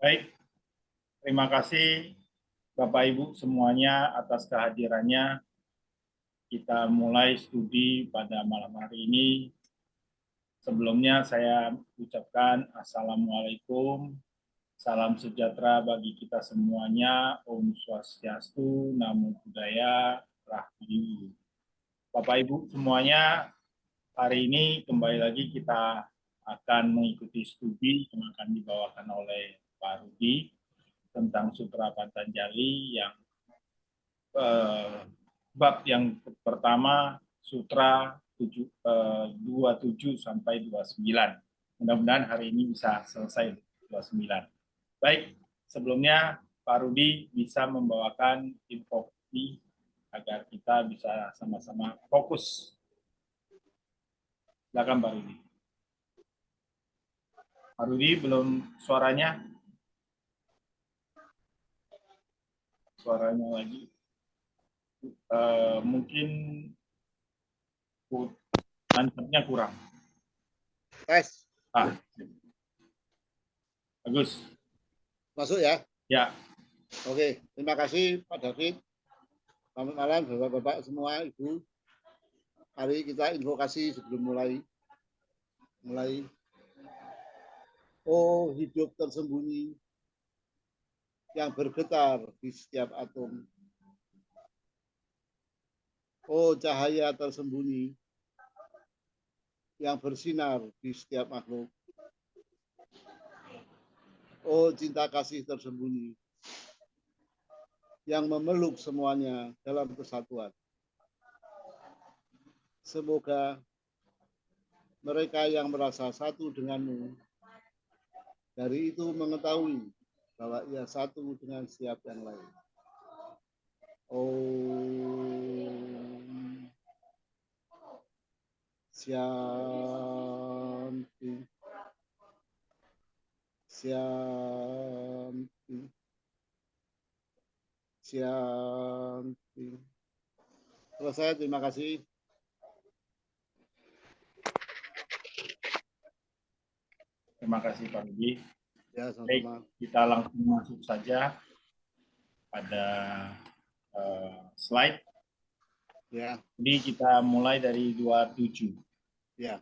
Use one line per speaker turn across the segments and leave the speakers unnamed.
Baik, terima kasih Bapak Ibu semuanya atas kehadirannya. Kita mulai studi pada malam hari ini. Sebelumnya saya ucapkan Assalamualaikum, salam sejahtera bagi kita semuanya, Om Swastiastu, Namo Buddhaya, Rahayu. Bapak Ibu semuanya, hari ini kembali lagi kita akan mengikuti studi yang akan dibawakan oleh Pak Rudi tentang Sutra Patanjali yang bab yang pertama Sutra 27 sampai 29. Mudah-mudahan hari ini bisa selesai 29. Baik, sebelumnya Pak Rudi bisa membawakan info agar kita bisa sama-sama fokus. Silakan Pak Rudi. Pak Rudi belum suaranya? Suaranya lagi. Mungkin mantapnya kurang.
Tes.
Bagus.
Masuk ya?
Ya.
Oke, terima kasih Pak David. Selamat malam Bapak-bapak semua, Ibu. Hari kita invokasi sebelum mulai. Oh, hidup tersembunyi yang bergetar di setiap atom. Oh, cahaya tersembunyi yang bersinar di setiap makhluk. Oh, cinta kasih tersembunyi yang memeluk semuanya dalam kesatuan. Semoga mereka yang merasa satu denganmu dari itu mengetahui bahwa ia satu dengan setiap yang lain. Om Shanti. Shanti. Shanti. Selesai, terima kasih.
Terima kasih Pak Rudi.
Ya,
baik, kita langsung masuk saja pada slide.
Ya.
Jadi kita mulai dari 27.
Ya.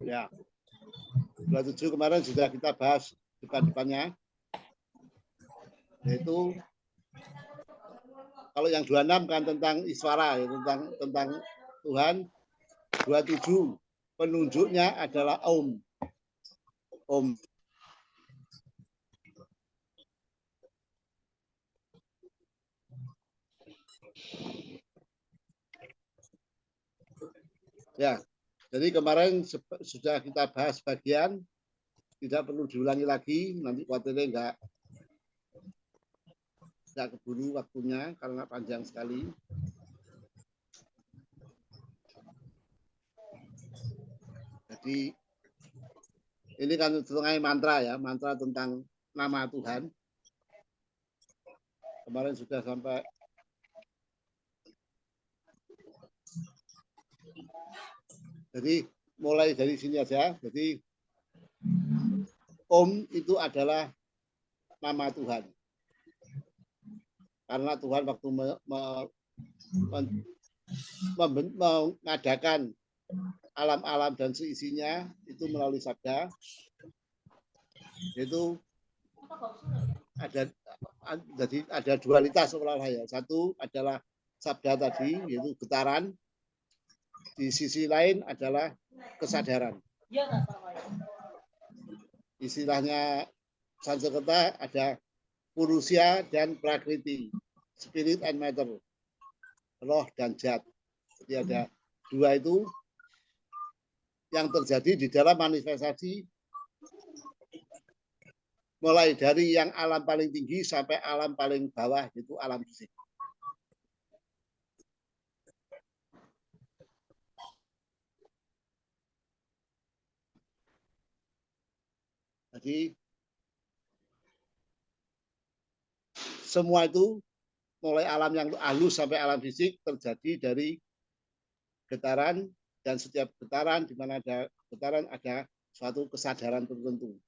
Ya. 27 kemarin sudah kita bahas depan-depannya. Yaitu kalau yang 26 kan tentang iswara, ya, tentang Tuhan. 27 penunjuknya adalah Om. Om. Ya, jadi kemarin sudah kita bahas bagian, tidak perlu diulangi lagi, nanti khawatirnya nggak keburu waktunya karena panjang sekali. Jadi ini kan setengah mantra ya, mantra tentang nama Tuhan. Kemarin sudah sampai jadi mulai dari sini aja. Jadi Om itu adalah nama Tuhan. Karena Tuhan waktu mengadakan alam-alam dan seisinya itu melalui sabda, itu ada dualitas seolah-olah ya. Satu adalah sabda tadi, yaitu getaran. Di sisi lain adalah kesadaran. Istilahnya Sanskerta ada Purusya dan Prakriti, spirit and matter, roh dan jat. Jadi ada dua itu yang terjadi di dalam manifestasi mulai dari yang alam paling tinggi sampai alam paling bawah, yaitu alam fisik. Jadi semua itu mulai alam yang halus sampai alam fisik terjadi dari getaran dan setiap getaran, di mana ada getaran ada suatu kesadaran tertentu.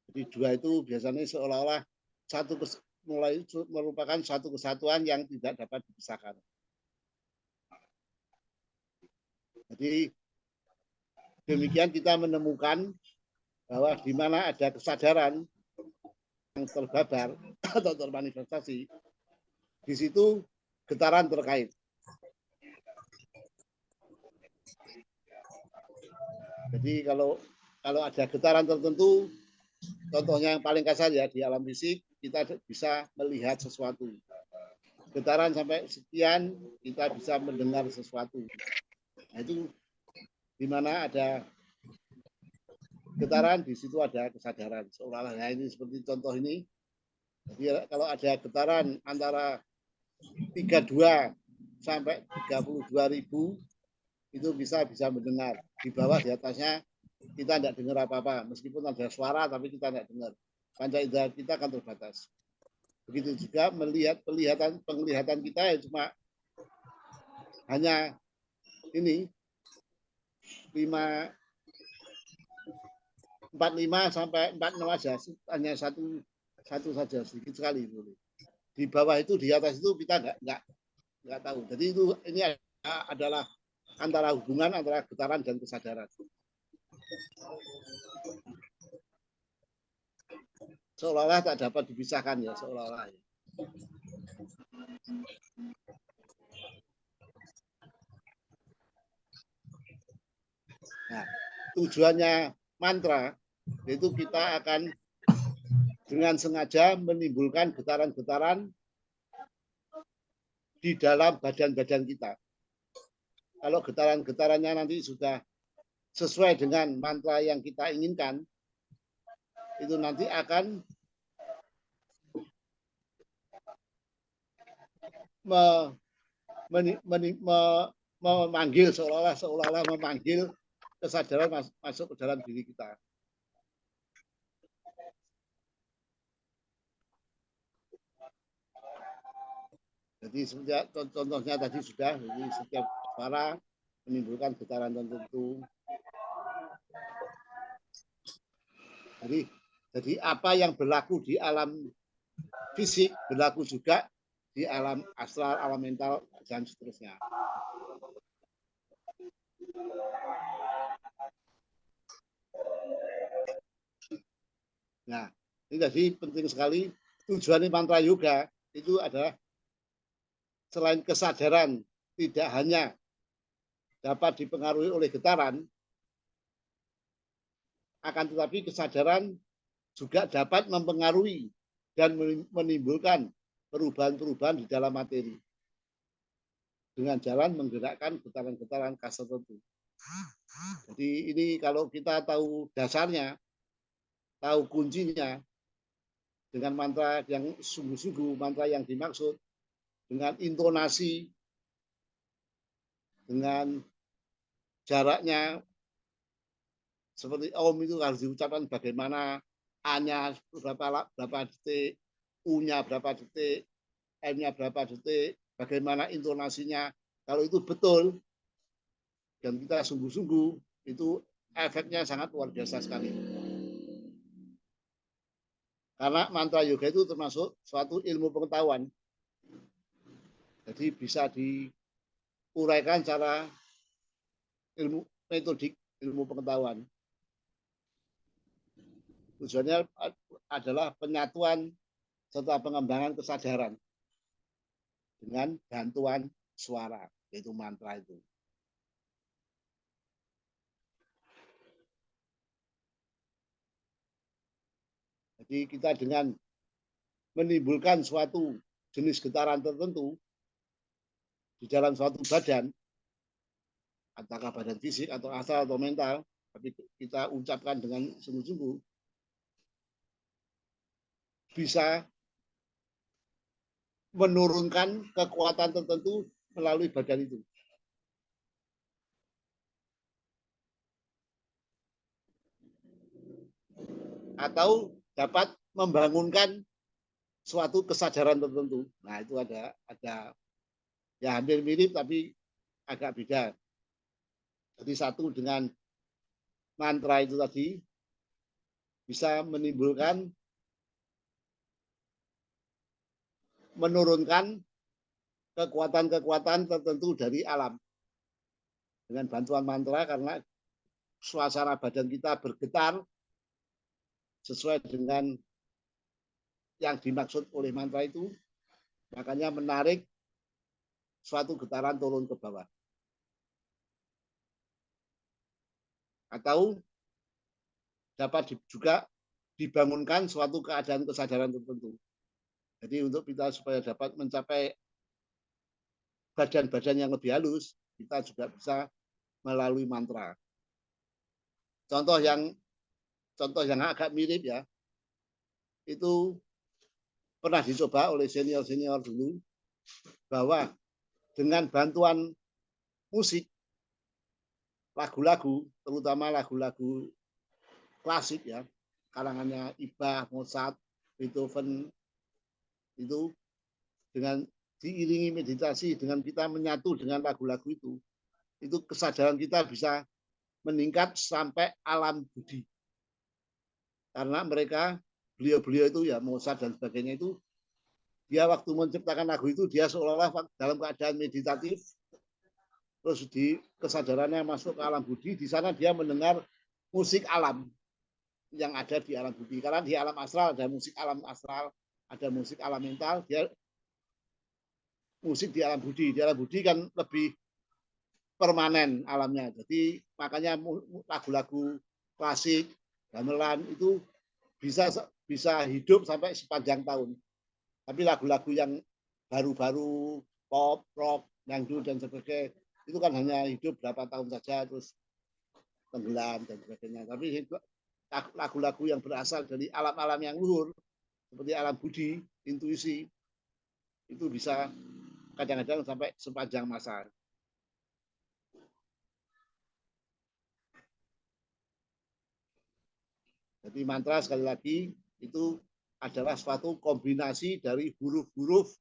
Jadi dua itu biasanya seolah-olah mulai merupakan suatu kesatuan yang tidak dapat dipisahkan. Jadi demikian kita menemukan bahwa di mana ada kesadaran yang terbabar atau termanifestasi, di situ getaran terkait. Jadi kalau ada getaran tertentu, contohnya yang paling kasar ya di alam fisik, kita bisa melihat sesuatu. Getaran sampai sekian, kita bisa mendengar sesuatu. Nah, itu di mana ada getaran, di situ ada kesadaran. Seolah-olah ya ini seperti contoh ini. Jadi kalau ada getaran antara 32 sampai 32.000, itu bisa mendengar. Di bawah, di atasnya kita tidak dengar apa-apa, meskipun ada suara tapi kita tidak dengar. Panca indera kita akan terbatas. Begitu juga penglihatan kita ya cuma hanya ini 45 sampai 46 aja, hanya satu saja, sedikit sekali boleh. Di bawah itu, di atas itu kita nggak tahu. Jadi ini adalah antara hubungan antara getaran dan kesadaran. Seolah-olah tak dapat dipisahkan ya, seolah-olah ya. Nah, tujuannya mantra itu kita akan dengan sengaja menimbulkan getaran-getaran di dalam badan-badan kita. Kalau getaran-getarannya nanti sudah sesuai dengan mantra yang kita inginkan, itu nanti akan memanggil, seolah-olah memanggil kesadaran masuk ke dalam diri kita. Jadi contohnya tadi sudah, jadi setiap suara menimbulkan getaran tertentu. Jadi apa yang berlaku di alam fisik berlaku juga di alam astral, alam mental, dan seterusnya. Nah, ini jadi penting sekali. Tujuan mantra yoga itu adalah selain kesadaran tidak hanya dapat dipengaruhi oleh getaran, akan tetapi kesadaran juga dapat mempengaruhi dan menimbulkan perubahan-perubahan di dalam materi dengan jalan menggerakkan getaran-getaran khas tertentu. Jadi ini kalau kita tahu dasarnya, tahu kuncinya, dengan mantra yang sungguh-sungguh, mantra yang dimaksud, dengan intonasi, dengan jaraknya, seperti Om itu harus diucapkan bagaimana, A-nya berapa detik, U-nya berapa detik, M-nya berapa detik, bagaimana intonasinya. Kalau itu betul dan kita sungguh-sungguh, itu efeknya sangat luar biasa sekali. Karena mantra yoga itu termasuk suatu ilmu pengetahuan. Jadi bisa diuraikan secara ilmu metodik, ilmu pengetahuan. Tujuannya adalah penyatuan serta pengembangan kesadaran dengan bantuan suara, yaitu mantra itu. Jadi kita dengan menimbulkan suatu jenis getaran tertentu di dalam suatu badan, apakah badan fisik atau astral atau mental, tapi kita ucapkan dengan sungguh-sungguh, bisa menurunkan kekuatan tertentu melalui badan itu. Atau dapat membangunkan suatu kesadaran tertentu. Nah, itu ada ya hampir mirip tapi agak beda. Jadi satu dengan mantra itu tadi bisa menimbulkan, menurunkan kekuatan-kekuatan tertentu dari alam. Dengan bantuan mantra, karena suasana badan kita bergetar sesuai dengan yang dimaksud oleh mantra itu, makanya menarik suatu getaran turun ke bawah. Atau dapat juga dibangunkan suatu keadaan kesadaran tertentu. Jadi untuk kita supaya dapat mencapai badan-badan yang lebih halus, kita juga bisa melalui mantra. Contoh yang agak mirip ya, itu pernah dicoba oleh senior-senior dulu, bahwa dengan bantuan musik, lagu-lagu, terutama lagu-lagu klasik ya, kalangannya Bach, Mozart, Beethoven, itu dengan diiringi meditasi, dengan kita menyatu dengan lagu-lagu itu kesadaran kita bisa meningkat sampai alam budi. Karena mereka, beliau-beliau itu ya, Mozart dan sebagainya itu, dia waktu menciptakan lagu itu, dia seolah-olah dalam keadaan meditatif, terus di kesadarannya masuk ke alam budi, di sana dia mendengar musik alam yang ada di alam budi. Karena di alam astral ada musik alam astral, ada musik alam mental, dia musik di alam budi. Di alam budi kan lebih permanen alamnya. Jadi makanya lagu-lagu klasik, gamelan itu bisa hidup sampai sepanjang tahun. Tapi lagu-lagu yang baru-baru, pop, rock, dangdut dan sebagainya, itu kan hanya hidup berapa tahun saja terus tenggelam dan sebagainya. Tapi lagu-lagu yang berasal dari alam-alam yang luhur seperti alam budi, intuisi, itu bisa kadang-kadang sampai sepanjang masa. Jadi mantra sekali lagi itu adalah suatu kombinasi dari huruf-huruf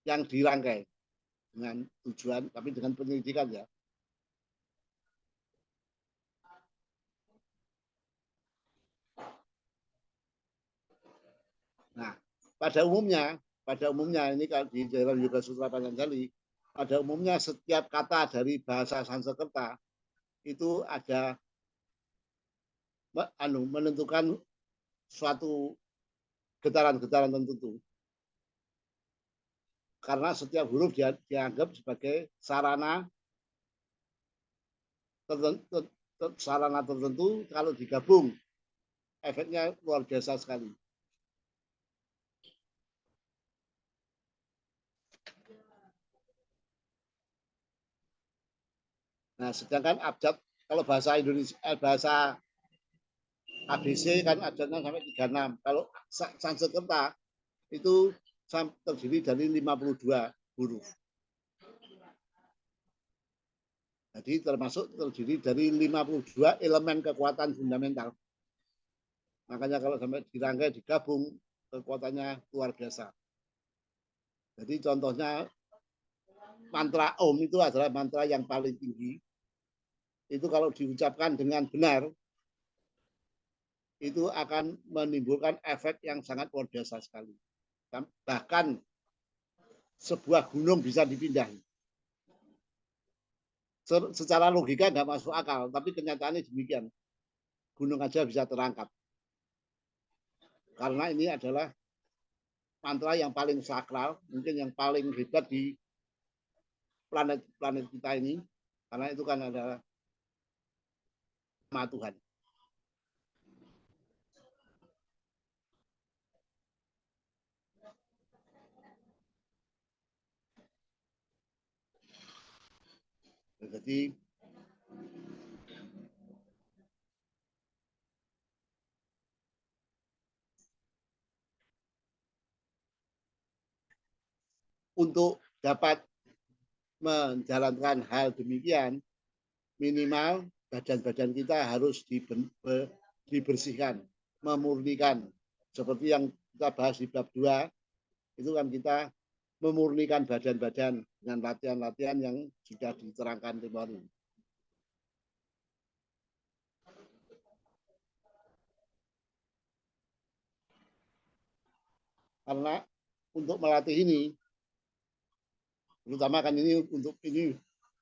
yang dirangkai dengan tujuan, tapi dengan penyelidikan ya. Nah, pada umumnya ini kalau di dalam Yoga Sutra Patanjali, pada umumnya setiap kata dari bahasa Sanskerta itu ada menentukan suatu getaran-getaran tertentu. Karena setiap huruf dianggap sebagai sarana tertentu, kalau digabung efeknya luar biasa sekali. Nah, sedangkan abjad kalau bahasa Indonesia, bahasa ABC kan abjadnya sampai 36. Kalau Sanskerta itu terdiri dari 52 huruf. Jadi termasuk terdiri dari 52 elemen kekuatan fundamental. Makanya kalau sampai dirangkai, digabung, kekuatannya luar biasa. Jadi contohnya mantra Om itu adalah mantra yang paling tinggi. Itu kalau diucapkan dengan benar, itu akan menimbulkan efek yang sangat luar biasa sekali. Bahkan sebuah gunung bisa dipindahi. Secara logika nggak masuk akal, tapi kenyataannya demikian. Gunung aja bisa terangkat. Karena ini adalah mantra yang paling sakral, mungkin yang paling hebat di planet kita ini, karena itu kan adalah nama Tuhan. Jadi untuk dapat menjalankan hal demikian, minimal badan-badan kita harus dibersihkan, memurnikan. Seperti yang kita bahas di bab 2, itu kan kita memurnikan badan-badan dengan latihan-latihan yang sudah diterangkan kemarin. Karena untuk melatih ini, terutama kan ini untuk ini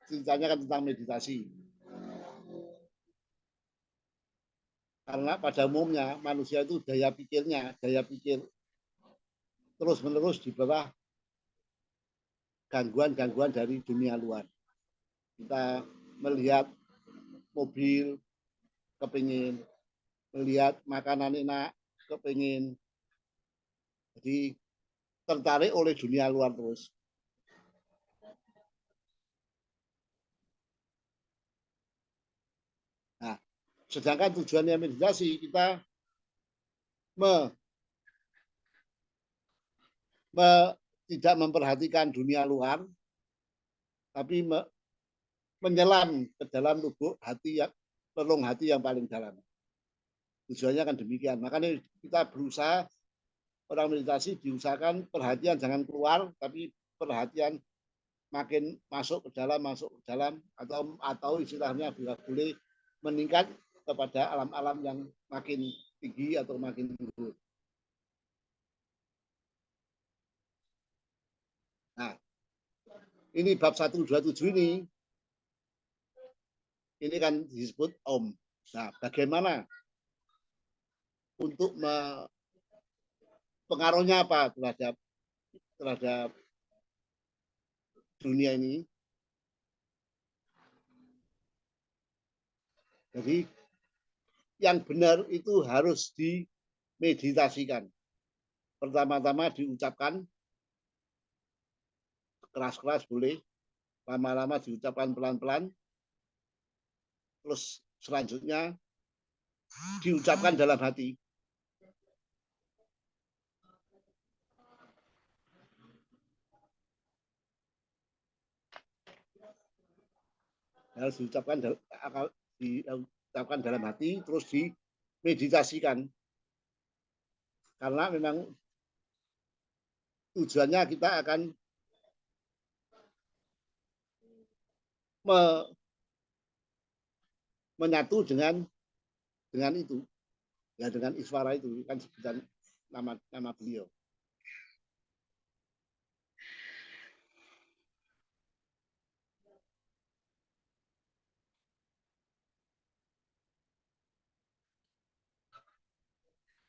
ceritanya kan tentang meditasi. Karena pada umumnya manusia itu daya pikir terus-menerus di bawah gangguan-gangguan dari dunia luar. Kita melihat mobil, kepingin, melihat makanan enak, kepingin. Jadi tertarik oleh dunia luar terus. Nah, sedangkan tujuannya meditasi kita tidak memperhatikan dunia luar, tapi menyelam ke dalam lubuk hati relung hati yang paling dalam. Tujuannya kan demikian. Makanya kita berusaha, orang meditasi diusahakan perhatian jangan keluar, tapi perhatian makin masuk ke dalam atau istilahnya bila boleh meningkat kepada alam-alam yang makin tinggi atau makin luhur. Nah, ini bab 127 ini kan disebut Om. Nah, bagaimana untuk pengaruhnya apa terhadap dunia ini? Jadi yang benar itu harus dimeditasikan. Pertama-tama diucapkan keras-keras boleh, lama-lama diucapkan pelan-pelan, terus selanjutnya diucapkan dalam hati. Harus diucapkan dalam hati, terus dimeditasikan. Karena memang tujuannya kita akan menyatu dengan itu, ya dengan iswara itu kan sebutan nama beliau.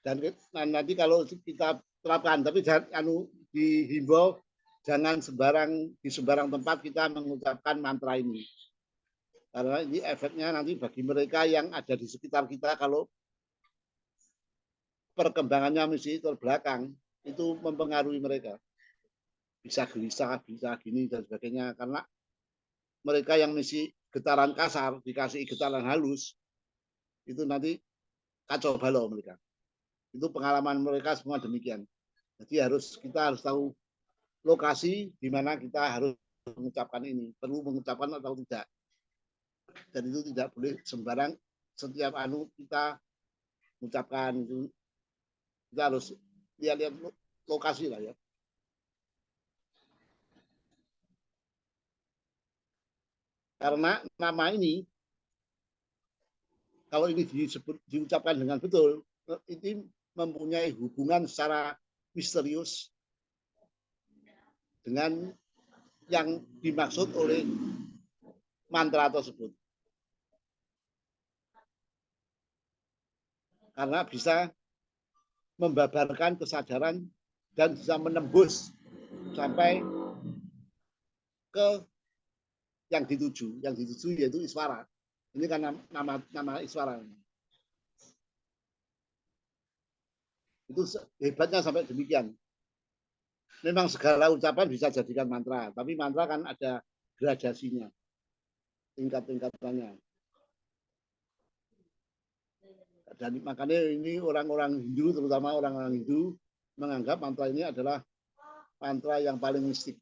Dan nanti kalau kita terapkan, tapi jangan dihimbau jangan di sembarang tempat kita mengucapkan mantra ini. Karena ini efeknya nanti bagi mereka yang ada di sekitar kita kalau perkembangannya mesti terbelakang itu mempengaruhi mereka. Bisa gelisah, bisa gini dan sebagainya karena mereka yang mesti getaran kasar dikasih getaran halus itu nanti kacau balau mereka. Itu pengalaman mereka semua demikian. Jadi kita harus tahu lokasi di mana kita harus mengucapkan ini, perlu mengucapkan atau tidak. Dan itu tidak boleh sembarang setiap kita mengucapkan itu. Kita harus lihat lokasi lah ya. Karena nama ini kalau ini diucapkan dengan betul, ini mempunyai hubungan secara misterius dengan yang dimaksud oleh mantra tersebut. Karena bisa membabarkan kesadaran dan bisa menembus sampai ke yang dituju. Yang dituju yaitu iswara. Ini kan nama iswara. Itu hebatnya sampai demikian. Memang segala ucapan bisa jadikan mantra, tapi mantra kan ada gradasinya, tingkat-tingkatannya. Dan makanya ini orang-orang Hindu, terutama orang-orang Hindu, menganggap mantra ini adalah mantra yang paling mistik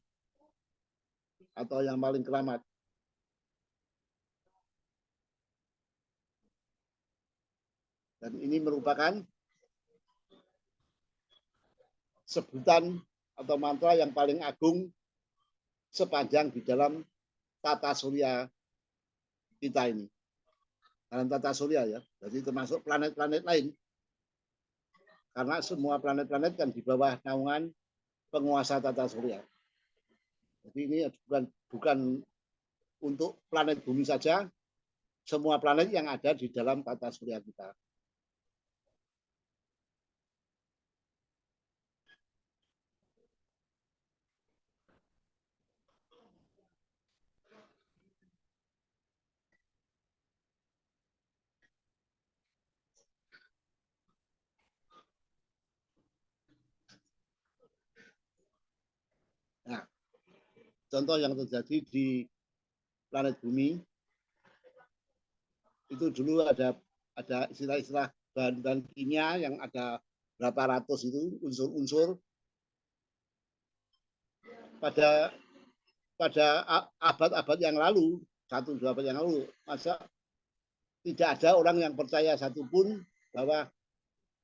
atau yang paling keramat. Dan ini merupakan sebutan atau mantra yang paling agung sepanjang di dalam tata surya kita ini. Dalam tata surya ya, jadi termasuk planet-planet lain. Karena semua planet-planet kan di bawah naungan penguasa tata surya. Jadi ini bukan untuk planet bumi saja, semua planet yang ada di dalam tata surya kita. Nah, contoh yang terjadi di planet bumi itu dulu ada istilah-istilah bahan-bahan kimia yang ada berapa ratus itu unsur-unsur pada abad-abad yang lalu, 1-2 abad yang lalu, masa tidak ada orang yang percaya satupun bahwa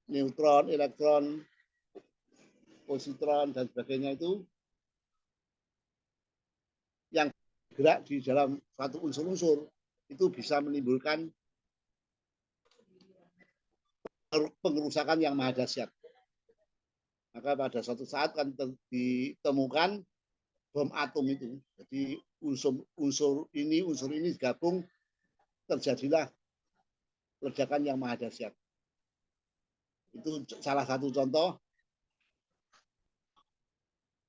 neutron, elektron, positron dan sebagainya itu yang gerak di dalam satu unsur-unsur itu bisa menimbulkan pengerusakan yang maha dahsyat. Maka pada suatu saat kan ditemukan bom atom itu. Jadi unsur ini digabung, terjadilah ledakan yang maha dahsyat. Itu salah satu contoh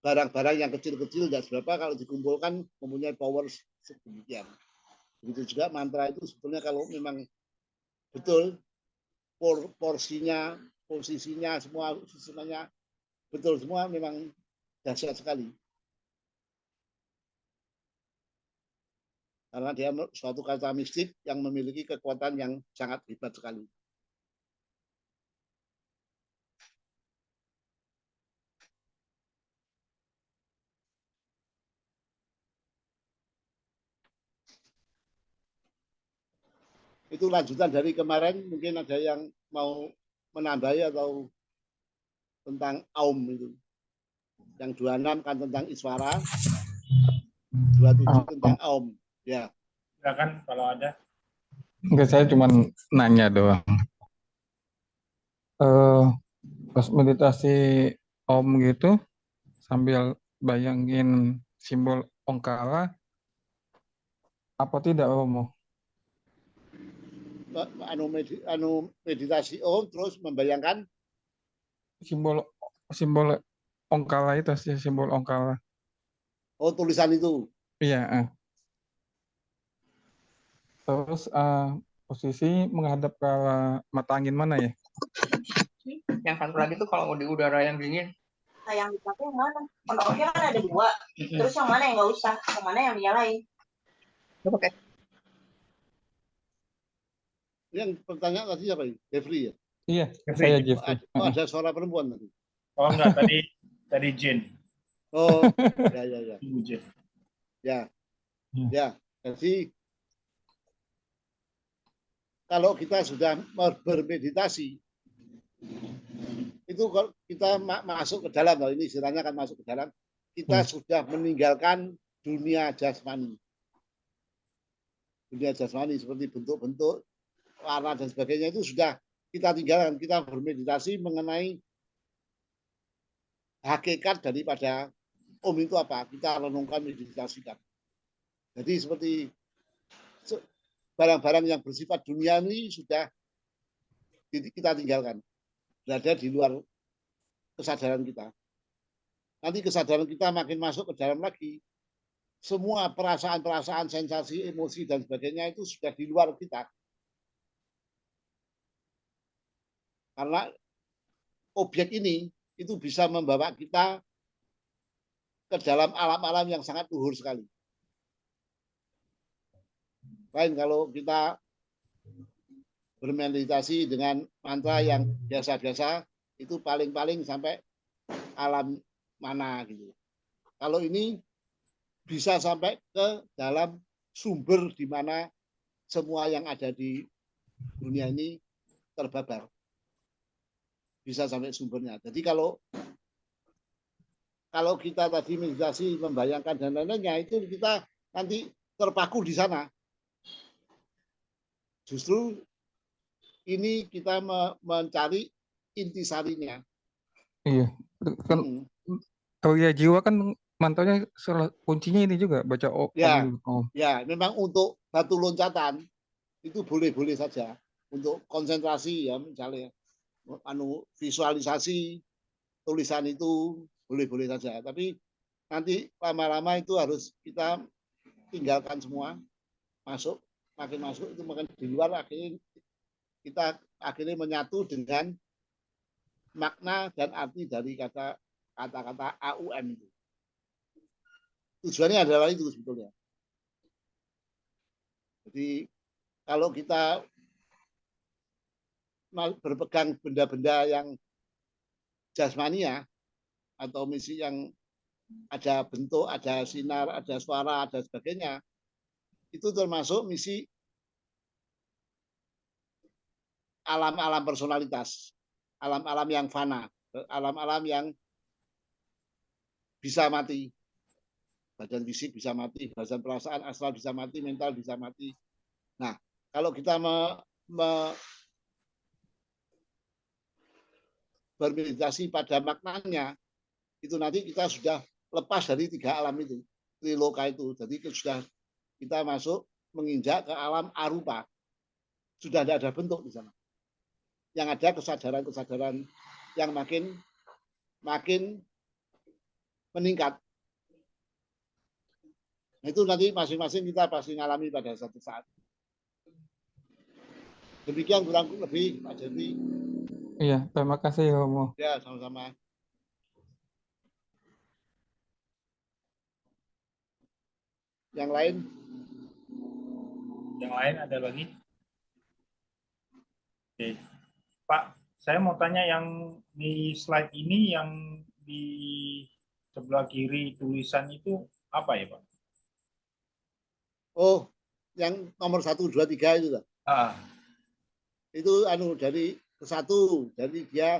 barang-barang yang kecil-kecil dan seberapa kalau dikumpulkan mempunyai power sedemikian. Begitu juga mantra itu sebetulnya kalau memang betul porsinya, posisinya, semuanya betul semua memang dahsyat sekali. Karena dia suatu kata mistik yang memiliki kekuatan yang sangat hebat sekali. Itu lanjutan dari kemarin, mungkin ada yang mau menambahi atau tentang Aum itu. Yang 26 kan tentang Iswara, 27 tentang Aum. Ya.
Silakan kalau ada.
Enggak, saya cuma nanya doang. Pas meditasi Om gitu, sambil bayangin simbol Ongkara, apa tidak Romo?
Meditasi Om terus membayangkan
Simbol Ongkara itu sih, simbol Ongkara.
oh tulisan itu.
Iya. Terus posisi menghadap ke arah mata angin mana ya?
Yang satu lagi tuh kalau di udara yang dingin.
Nah, yang dipakai yang mana? Kontaknya kan ada 2. Terus yang mana yang nggak usah? Yang mana yang dinyalain?
Lu pakai.
Yang pertanyaan tadi siapa ini? Jeffrey ya?
Iya, saya Jeffrey.
Oh, ada suara perempuan tadi.
Oh enggak, tadi Jin.
Oh, ya.
Ibu Jin.
Ya. Jadi kalau kita sudah bermeditasi, itu kalau kita masuk ke dalam, ini istilahnya kan masuk ke dalam, kita sudah meninggalkan dunia jasmani. Dunia jasmani seperti bentuk-bentuk, warna dan sebagainya itu sudah kita tinggalkan. Kita bermeditasi mengenai hakikat daripada Om itu apa. Kita renungkan, meditasikan. Jadi seperti barang-barang yang bersifat dunia ini sudah kita tinggalkan. Berada di luar kesadaran kita. Nanti kesadaran kita makin masuk ke dalam lagi. Semua perasaan-perasaan, sensasi, emosi, dan sebagainya itu sudah di luar kita. Karena objek ini itu bisa membawa kita ke dalam alam-alam yang sangat luhur sekali. Lain kalau kita bermeditasi dengan mantra yang biasa-biasa, itu paling-paling sampai alam mana gitu. Kalau ini bisa sampai ke dalam sumber di mana semua yang ada di dunia ini terbabar. Bisa sampai sumbernya. Jadi kalau kalau kita tadi meditasi membayangkan dan lain-lainnya itu kita nanti terpaku di sana. Justru ini kita mencari intisarinya.
Iya. Kan Aulia jiwa kan mantaunya kuncinya ini juga baca om.
Ya,
Om.
ya, memang untuk batu loncatan itu boleh-boleh saja. Untuk konsentrasi ya misalnya visualisasi tulisan itu boleh-boleh saja. Tapi nanti lama-lama itu harus kita tinggalkan semua, makin masuk itu makin di luar, akhirnya kita akhirnya menyatu dengan makna dan arti dari kata-kata AUM itu. Tujuannya adalah itu sebetulnya. Jadi kalau kita berpegang benda-benda yang jasmania atau misi yang ada bentuk, ada sinar, ada suara, ada sebagainya, itu termasuk misi alam-alam personalitas, alam-alam yang fana, alam-alam yang bisa mati. Badan fisik bisa mati, badan perasaan astral bisa mati, mental bisa mati. Nah, kalau kita bermeditasi pada maknanya, itu nanti kita sudah lepas dari 3 alam itu, triloka itu. Jadi sudah kita masuk menginjak ke alam arupa. Sudah tidak ada bentuk di sana. Yang ada kesadaran-kesadaran yang makin meningkat. Nah, itu nanti masing-masing kita pasti ngalami pada satu saat. Demikian kurang lebih Pak Jerry.
Iya, terima kasih Romo.
Ya, sama-sama. Yang lain?
Yang lain ada lagi? Oke. Pak, saya mau tanya yang di slide ini yang di sebelah kiri tulisan itu apa ya, Pak?
Oh, yang nomor 1, 2, 3 itu.
Ah,
Itu dari ke 1, jadi dia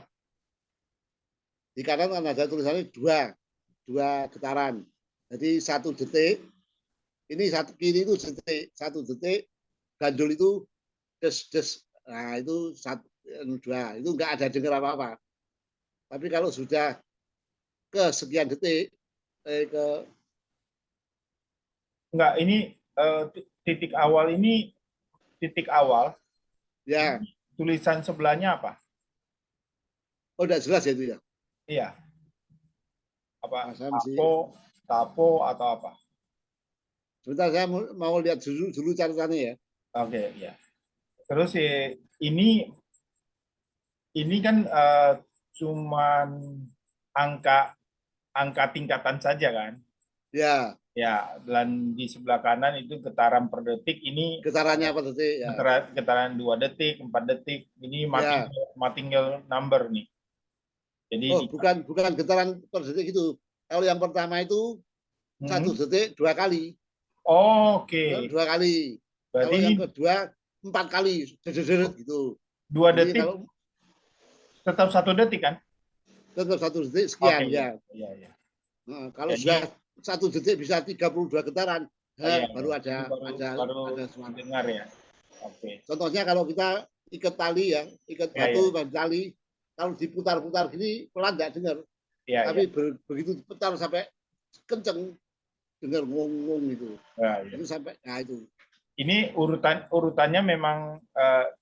di kanan kan ada tulisannya 2 getaran. Jadi 1 detik, ini kiri itu detik, 1 detik, gandul itu des. Nah itu 2, itu enggak ada dengar apa-apa. Tapi kalau sudah ke sekian detik,
enggak, ini titik awal ini titik awal.
Ya.
Tulisan sebelahnya apa?
Oh, udah jelas ya itu ya?
Iya. Apa?
Nah,
tapo atau apa?
Sebentar, saya mau lihat dulu catatannya ya.
Oke, ya. Terus ini kan cuman angka tingkatan saja kan?
Ya.
Ya, dan di sebelah kanan itu getaran per detik, ini
getarannya per detik ya.
Getaran 2 detik, 4 detik. Ini martingale number nih. Jadi
bukan getaran per detik itu. Kalau yang pertama itu 1 detik 2 kali.
Oke.
2 kali.
Berarti
kalau yang kedua 4 kali gitu.
2 detik. Kalau tetap 1 detik kan?
Tetap 1 detik sekian ya.
Iya.
Nah, kalau sudah 1 detik bisa 32 getaran, baru ada suara.
Dengar ya. Oke.
Contohnya kalau kita ikat tali ya, ikat batu tali, kalau diputar-putar gini pelan nggak dengar. Tapi begitu diputar sampai kenceng dengar ngong-ngong itu. Itu sampai itu.
Ini urutannya memang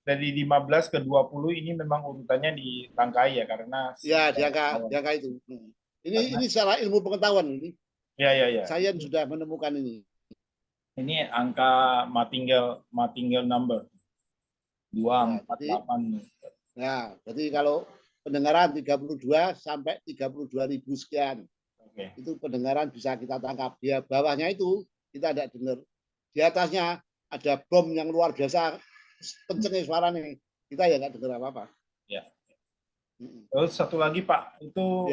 dari 15 ke 20 ini memang urutannya ditangkai ya, karena
di angka itu. Ini secara ilmu pengetahuan ini.
Ya.
Sains sudah menemukan ini.
Ini angka martingale number 248.
Ya, jadi kalau pendengaran 32 sampai 32.000 sekian. Itu pendengaran bisa kita tangkap. Di bawahnya itu kita tidak dengar. Di atasnya ada bom yang luar biasa kencengnya suaranya. Kita ya nggak dengar apa-apa.
Ya. Terus satu lagi Pak, itu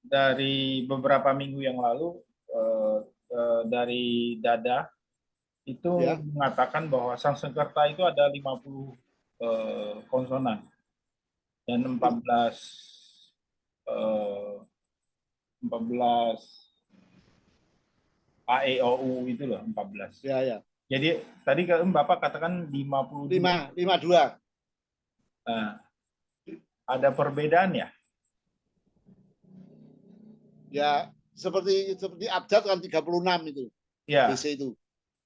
dari beberapa minggu yang lalu dari Dada itu mengatakan bahwa Sanskerta itu ada 50 konsonan dan 14 14 AEOU itu loh 14.
Ya, ya.
Jadi tadi kan Bapak katakan 52.
52.
Nah, ada perbedaan ya?
Ya, seperti abjad kan 36 itu.
Ya,
BC itu.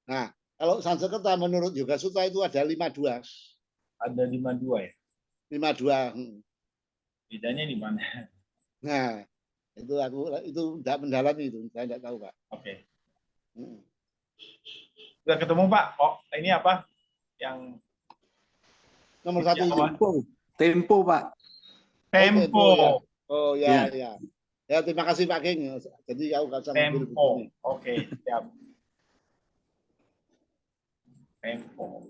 Nah, kalau Sanskerta menurut Yoga Sutra itu ada 52.
ada 52 ya.
52.
Bedanya di mana?
Nah, itu tidak mendalami itu, saya tidak tahu, Pak.
Oke.
Hmm.
Sudah ketemu Pak? Oh, ini apa? Yang
Nomor
di
satu itu.
awal.
Tempo, Pak.
Tempo.
Ya. Oh ya,
Ya.
ya. Ya, terima kasih Pak King. Jadi aku nggak usah ngambil buku
Tempo.
ini.
Oke, siap. Tempo.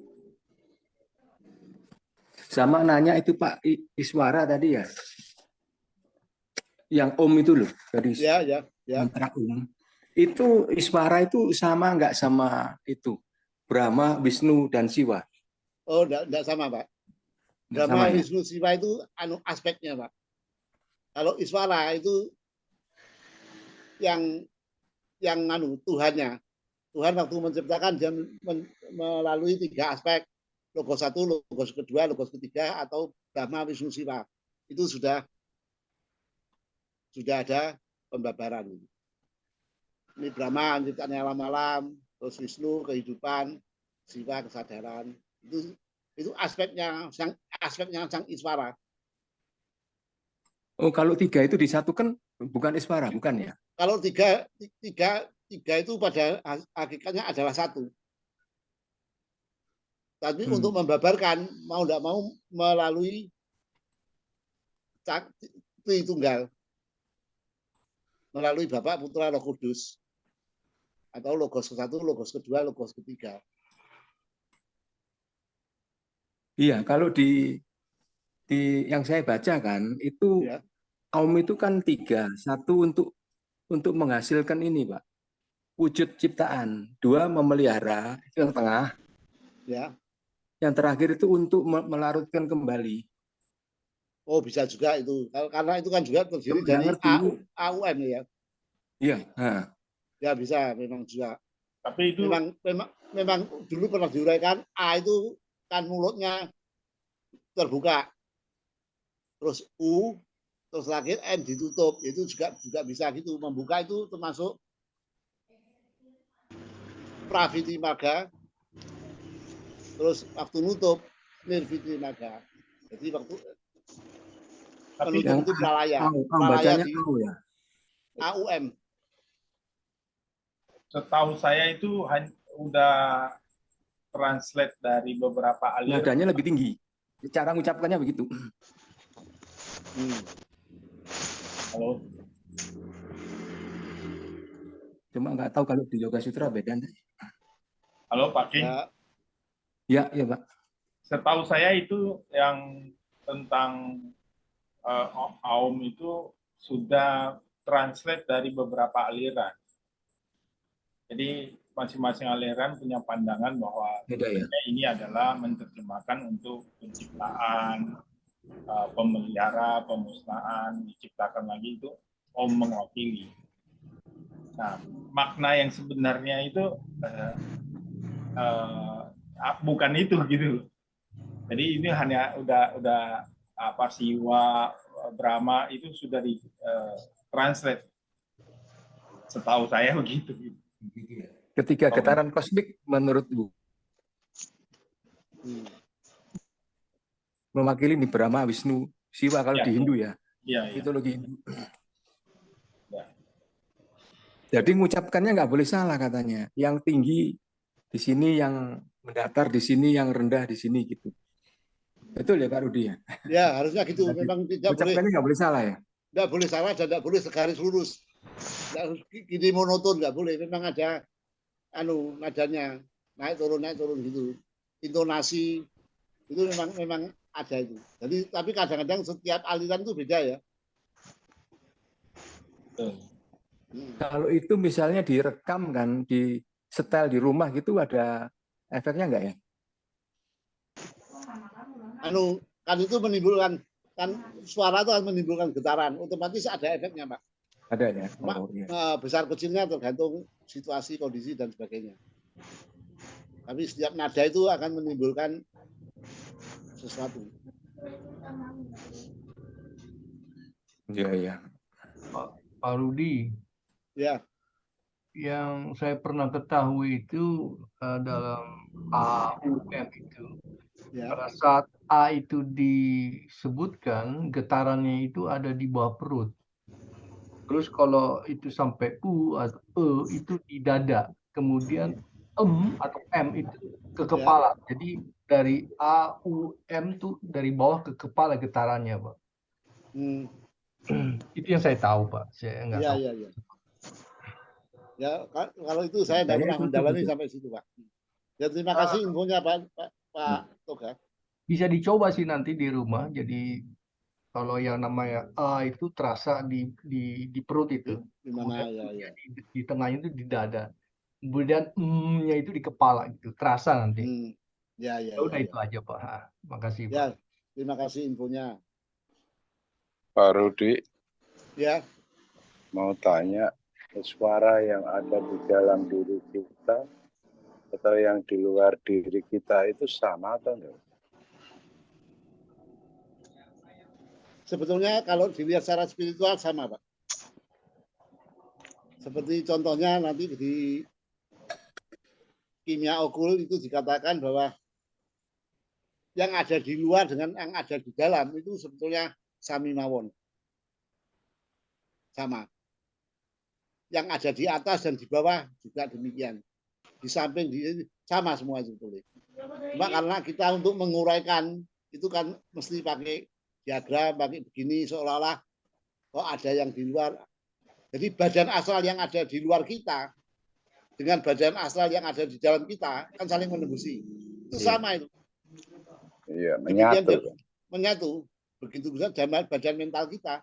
Sama nanya itu Pak Iswara tadi ya. Yang Om itu loh, dari
Ya, ya, ya.
mantra Om. Itu Iswara itu sama nggak sama itu? Brahma, Wisnu, dan Siwa?
Oh, enggak sama, Pak.
Nggak
Brahma,
sama ya?
Wisnu, Siwa itu aspeknya, Pak. Kalau Iswara itu yang Tuhannya. Tuhan waktu menciptakan dia melalui 3 aspek. Logos 1, logos kedua, logos ketiga, atau Brahma, Wisnu, Siwa. Itu sudah ada pembabaran. Ini Brahma ciptaannya alam-alam, terus Wisnu kehidupan, Siwa kesadaran. Itu aspeknya sang Iswara.
Oh, kalau 3 itu disatukan bukan Iswara, bukan ya?
Kalau tiga itu pada hakikatnya adalah 1. Tapi untuk membabarkan mau tidak mau melalui Tritunggal, melalui Bapa, Putra, Roh Kudus, atau logos ke-1, logos kedua, logos ketiga.
Iya, kalau di yang saya baca kan itu
Ya.
kaum itu kan 3, 1 untuk menghasilkan ini Pak, wujud ciptaan, 2 memelihara, itu yang tengah,
Ya.
yang terakhir itu untuk melarutkan kembali.
Oh, bisa juga itu. Karena itu kan juga terdiri
Nggak
dari
ngerti.
AUM ya.
Iya. Nah.
Ya bisa, memang juga.
Tapi itu
Memang dulu pernah diuraikan A itu kan mulutnya terbuka. Terus U, terus terakhir M ditutup. Itu juga bisa gitu. Membuka itu termasuk Praviti Marga. Terus waktu nutup Nirviti Marga. Jadi waktu penutup itu pralaya.
Bacanya AU ya.
AUM.
setahu saya itu udah translate dari beberapa aliran.
Nadanya lebih tinggi. Cara mengucapkannya begitu.
Halo.
Cuma nggak tahu kalau di Yoga Sutra beda.
Halo Pak King.
Ya, ya Pak.
Setahu saya itu yang tentang Aum itu sudah translate dari beberapa aliran. Jadi masing-masing aliran punya pandangan bahwa
beda, ya?
Ini adalah menerjemahkan untuk penciptaan, pemelihara, pemusnahan, diciptakan lagi itu Om mewakili. Nah, makna yang sebenarnya itu bukan itu gitu. Jadi ini hanya udah apa Siwa, Brahma itu sudah di translate. Setahu saya begitu.
Ketiga getaran kosmik menurut Bu mewakili di Brahma, Wisnu, Siwa kalau di Hindu ya.
Iya.
Mitologi Hindu.
Ya.
Jadi mengucapkannya nggak boleh salah katanya. Yang tinggi di sini, yang mendatar di sini, yang rendah di sini gitu. Betul ya Pak Rudi ya?
Ya harusnya gitu. Memang tidak boleh.
Ucapannya nggak boleh salah ya?
Nggak boleh salah dan nggak boleh segaris lurus. Nggak harus gini monoton, nggak boleh. Memang ada nadanya naik turun gitu. Intonasi itu memang ada itu. Jadi tapi kadang-kadang setiap aliran itu beda ya.
Kalau itu misalnya direkam kan, di setel di rumah gitu ada efeknya nggak ya?
Kan itu menimbulkan, kan suara itu menimbulkan getaran, otomatis ada efeknya Pak.
Ada ya.
Cuma
Oh, iya.
besar kecilnya tergantung situasi, kondisi dan sebagainya. Tapi setiap nada itu akan menimbulkan sesuatu.
Iya, iya.
Pak Rudi,
Ya,
yang saya pernah ketahui itu dalam AUM itu,
ya.
pada saat A itu disebutkan, getarannya itu ada di bawah perut. Terus kalau itu sampai U atau E itu di dada. Kemudian atau M itu ke kepala. Jadi dari A, U, M itu dari bawah ke kepala getarannya, Pak. Itu yang saya tahu, Pak. Saya nggak
Iya,
tahu.
iya, iya. Ya, kalau itu saya tidak pernah mendalami sampai situ, Pak. Ya, terima kasih infonya, Pak Toga.
Bisa dicoba sih nanti di rumah. Jadi kalau yang namanya A itu terasa di perut itu.
Di mana
Kemudian
ya, ya.
di tengahnya itu di dada. Kemudian nya itu di kepala gitu. Terasa nanti.
Ya, ya,
Ya udah
ya,
itu aja, Pak. Makasih,
ya.
Pak.
Terima kasih infonya.
Pak Rudi,
Ya,
mau tanya, suara yang ada di dalam diri kita atau yang di luar diri kita itu sama atau enggak?
sebetulnya kalau dilihat secara spiritual sama, Pak. Seperti contohnya nanti di kimia okul itu dikatakan bahwa yang ada di luar dengan yang ada di dalam itu sebetulnya sami mawon. Sama. Yang ada di atas dan di bawah juga demikian. Di samping sama semua sebetulnya. Cuma karena kita untuk menguraikan itu kan mesti pakai diagram, pakai begini seolah-olah ada yang di luar. Jadi badan asal yang ada di luar kita dengan badan asal yang ada di dalam kita kan saling menembusi. Itu sama itu.
Iya, menyatu.
Menyatu. Begitu juga badan mental kita.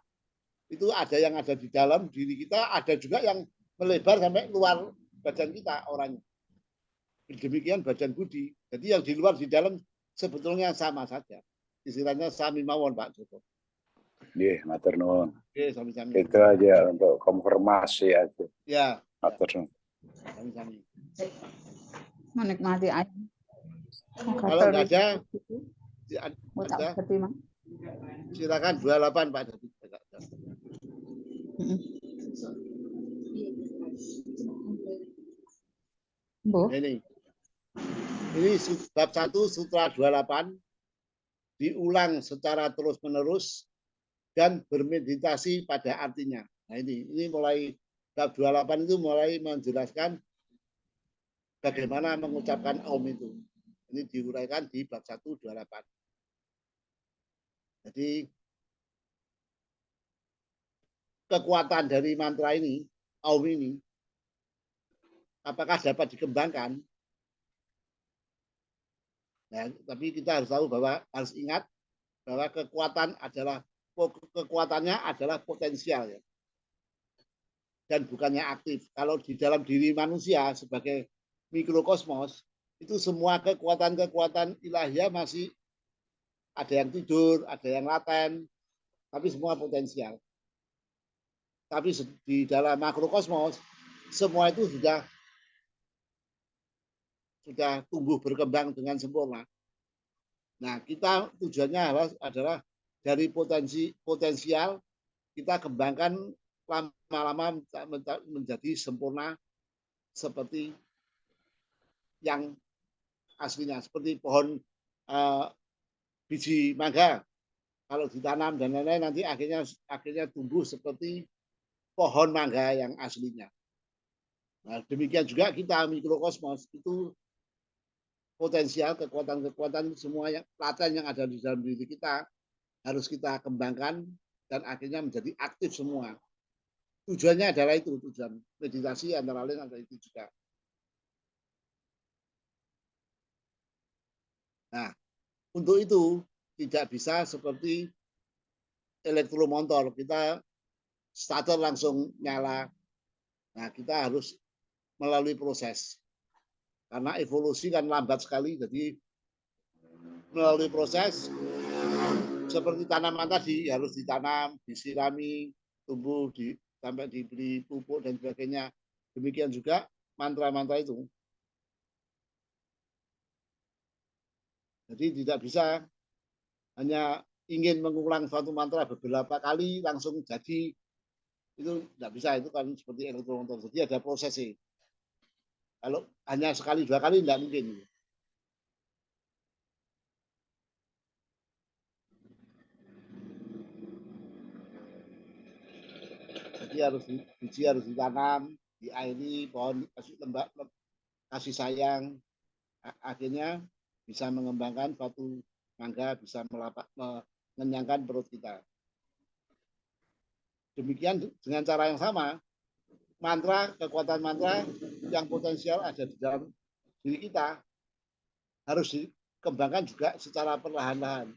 Itu ada yang ada di dalam diri kita, ada juga yang melebar sampai luar badan kita orangnya. Demikian badan budi. Jadi yang di luar di dalam sebetulnya sama saja. Istilahnya sami mawon, Pak Joko.
Iya, matur nuwun.
Oke, sami-sami.
Itu aja untuk konfirmasi aja.
Ya.
Matur nuwun.
Sami-sami.
Menikmati aja.
Kalau nggak ada, silakan 28 Pak David. Ini bab 1 sutra 28 diulang secara terus-menerus dan bermeditasi pada artinya. Nah ini mulai bab 28 itu mulai menjelaskan bagaimana mengucapkan Om itu. Ini diuraikan di bab 128. Jadi kekuatan dari mantra ini, Om ini, apakah dapat dikembangkan? Nah, tapi kita harus tahu bahwa harus ingat bahwa kekuatannya adalah potensial ya. Dan bukannya aktif. Kalau di dalam diri manusia sebagai mikrokosmos itu semua kekuatan-kekuatan ilahiyah masih ada yang tidur, ada yang laten, tapi semua potensial. Tapi di dalam makrokosmos semua itu sudah tumbuh berkembang dengan sempurna. Nah, kita tujuannya adalah dari potensial kita kembangkan lama-lama menjadi sempurna seperti yang aslinya, seperti pohon biji mangga. Kalau ditanam dan lain-lain nanti akhirnya tumbuh seperti pohon mangga yang aslinya. Nah, demikian juga kita mikrokosmos itu potensial kekuatan-kekuatan semua yang laten yang ada di dalam diri kita harus kita kembangkan dan akhirnya menjadi aktif semua. Tujuannya adalah itu, tujuan meditasi antara lain adalah itu juga. Nah, untuk itu tidak bisa seperti elektromotor, kita starter langsung nyala. Nah, kita harus melalui proses. Karena evolusi kan lambat sekali, jadi melalui proses seperti tanaman tadi harus ditanam, disirami, tumbuh, sampai diberi pupuk dan sebagainya. Demikian juga mantra-mantra itu. Jadi tidak bisa hanya ingin mengulang suatu mantra beberapa kali langsung jadi, itu tidak bisa. Itu kan seperti elektromotor, jadi ada prosesnya. Kalau hanya sekali dua kali tidak mungkin. Jadi biji harus ditanam, diairi, pohon kasih lembab, kasih sayang, akhirnya bisa mengembangkan suatu mangga, bisa mengenyangkan perut kita. Demikian dengan cara yang sama, mantra, kekuatan mantra yang potensial ada di dalam diri kita harus dikembangkan juga secara perlahan-lahan.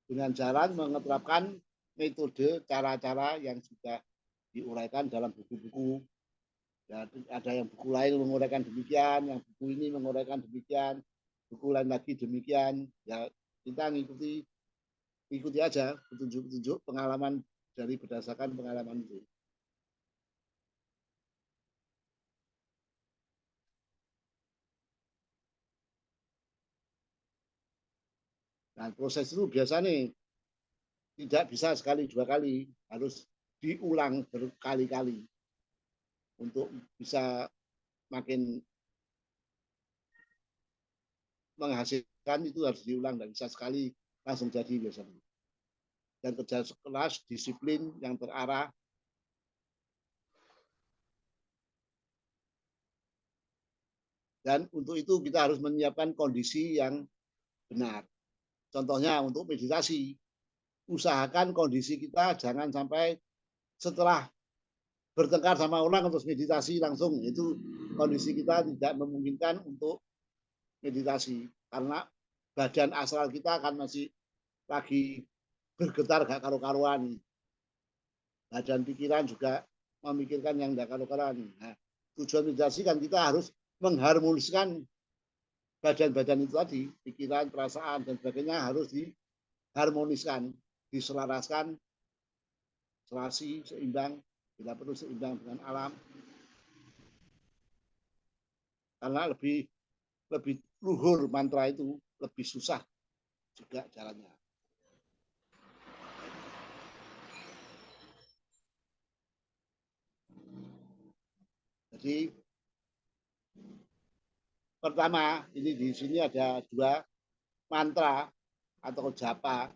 Dengan jalan mengeterapkan metode, cara-cara yang sudah diuraikan dalam buku-buku. Ya, ada yang buku lain menguraikan demikian, yang buku ini menguraikan demikian, buku lain lagi demikian. Ya, kita ikuti aja petunjuk-petunjuk pengalaman dari berdasarkan pengalaman itu. Nah, proses itu biasanya tidak bisa sekali dua kali, harus diulang berkali-kali untuk bisa makin menghasilkan. Itu harus diulang, tidak bisa sekali langsung jadi biasanya. Dan kerja keras, disiplin yang terarah. Dan untuk itu kita harus menyiapkan kondisi yang benar. Contohnya untuk meditasi, usahakan kondisi kita jangan sampai setelah bertengkar sama orang terus meditasi langsung. Itu kondisi kita tidak memungkinkan untuk meditasi, karena badan astral kita akan masih lagi bergetar gak karu-karuan. Badan pikiran juga memikirkan yang gak karu-karuan. Nah, tujuan meditasi kan kita harus mengharmoniskan badan-badan itu tadi, pikiran, perasaan, dan sebagainya harus diharmoniskan, diselaraskan, selasi, seimbang, bila perlu seimbang dengan alam. Karena lebih luhur mantra itu, lebih susah juga jalannya. Jadi pertama, ini di sini ada dua mantra atau japa.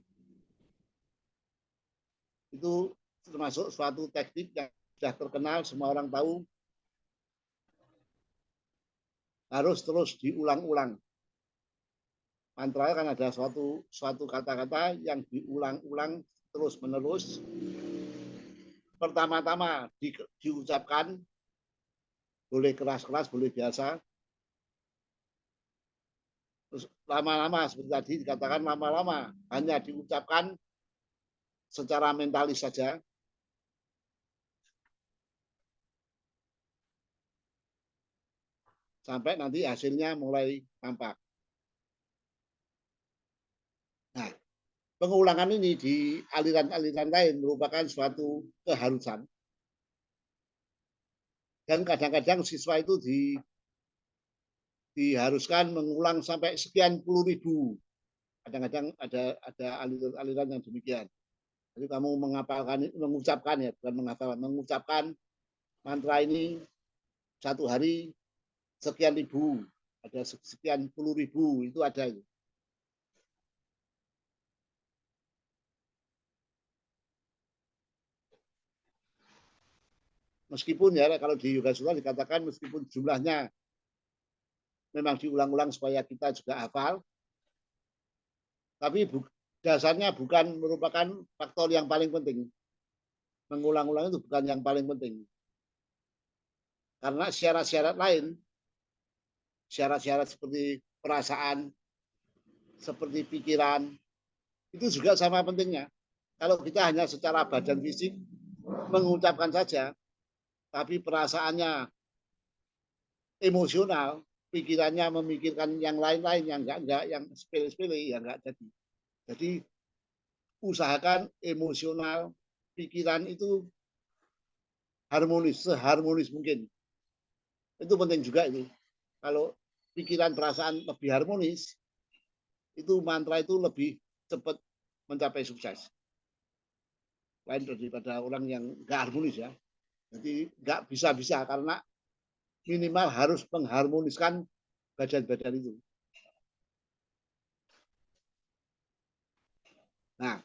Itu termasuk suatu teknik yang sudah terkenal, semua orang tahu. Harus terus diulang-ulang. Mantra kan ada suatu kata-kata yang diulang-ulang terus-menerus. Pertama-tama diucapkan, boleh keras-keras, boleh biasa. Terus lama-lama, seperti tadi dikatakan lama-lama, hanya diucapkan secara mentalis saja. Sampai nanti hasilnya mulai nampak. Nah, pengulangan ini di aliran-aliran lain merupakan suatu keharusan. Dan kadang-kadang siswa itu diharuskan mengulang sampai sekian puluh ribu. Kadang-kadang ada aliran-aliran yang demikian. Jadi kamu mengucapkan ya, bukan menghafal, mengucapkan mantra ini satu hari sekian ribu, ada sekian puluh ribu, itu ada. Meskipun ya kalau di Yoga Sutra dikatakan meskipun jumlahnya memang diulang-ulang supaya kita juga hafal, tapi dasarnya bukan merupakan faktor yang paling penting. Mengulang-ulang itu bukan yang paling penting. Karena syarat-syarat lain, syarat-syarat seperti perasaan, seperti pikiran, itu juga sama pentingnya. Kalau kita hanya secara badan fisik mengucapkan saja, tapi perasaannya emosional, pikirannya memikirkan yang lain-lain, yang enggak, yang sepele-sepele, ya enggak jadi. Jadi usahakan emosional, pikiran itu harmonis, seharmonis mungkin. Itu penting juga itu. Kalau pikiran perasaan lebih harmonis, itu mantra itu lebih cepat mencapai sukses. Lain daripada orang yang nggak harmonis ya. Jadi nggak bisa-bisa karena minimal harus mengharmoniskan badan-badan itu. Nah,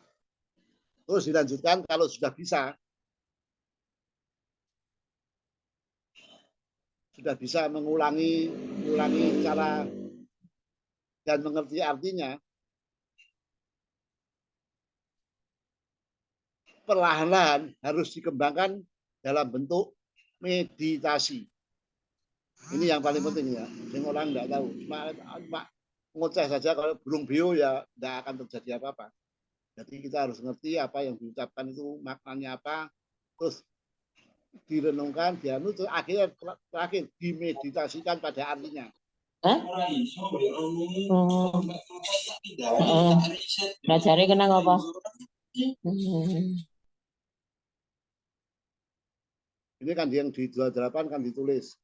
terus dilanjutkan kalau sudah mengulangi cara dan mengerti artinya, perlahan-lahan harus dikembangkan dalam bentuk meditasi. Ini yang paling penting ya. Yang orang nggak tahu. Cuma ngoceh saja, kalau burung beo ya nggak akan terjadi apa-apa. Jadi kita harus ngerti apa yang diucapkan itu maknanya apa, terus direnungkan, terus akhirnya terakhir dimeditasikan pada artinya.
Belajarnya kena apa?
Ini kan yang di 28 kan ditulis.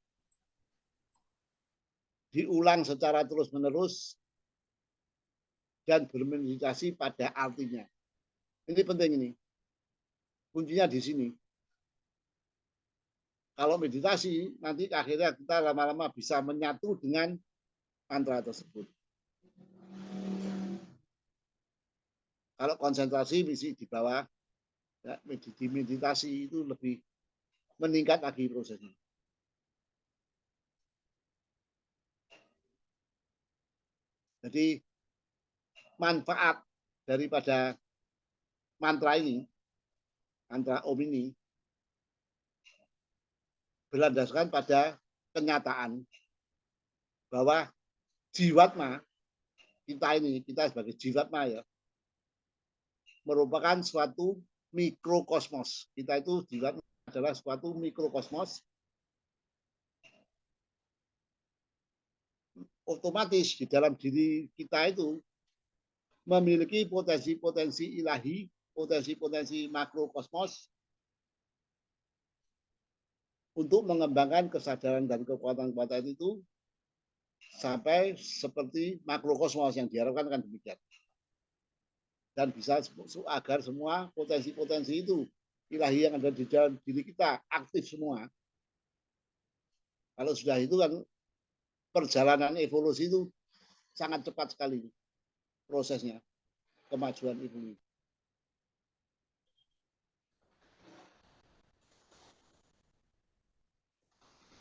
Diulang secara terus-menerus dan bermeditasi pada artinya. Ini penting ini. Kuncinya di sini. Kalau meditasi, nanti akhirnya kita lama-lama bisa menyatu dengan mantra tersebut. Kalau konsentrasi mesti di bawah, ya, meditasi itu lebih meningkat lagi prosesnya. Jadi manfaat daripada mantra ini, mantra Om ini, berlandaskan pada kenyataan bahwa jiwatma kita sebagai jiwatma ya, merupakan suatu mikrokosmos. Kita itu jiwatma adalah suatu mikrokosmos. Otomatis di dalam diri kita itu memiliki potensi-potensi ilahi, potensi-potensi makrokosmos untuk mengembangkan kesadaran dan kekuatan-kekuatan itu sampai seperti makrokosmos yang diharapkan kan demikian. Dan bisa agar semua potensi-potensi itu ilahi yang ada di dalam diri kita aktif semua. Kalau sudah itu kan perjalanan evolusi itu sangat cepat sekali prosesnya, kemajuan evolusi.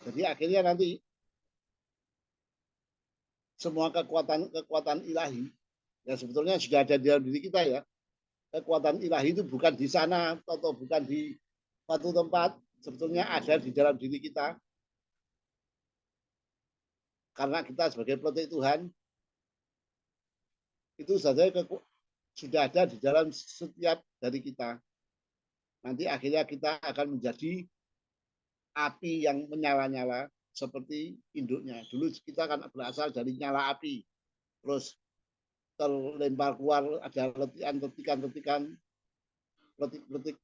Jadi akhirnya nanti semua kekuatan ilahi yang sebetulnya sudah ada di dalam diri kita ya. Kekuatan ilahi itu bukan di sana atau bukan di suatu tempat, sebetulnya ada di dalam diri kita. Karena kita sebagai produk Tuhan, itu saja sudah ada di dalam setiap dari kita. Nanti akhirnya kita akan menjadi api yang menyala-nyala seperti induknya. Dulu kita kan berasal dari nyala api, terus terlempar keluar ada letikan-letikan, letik-letik.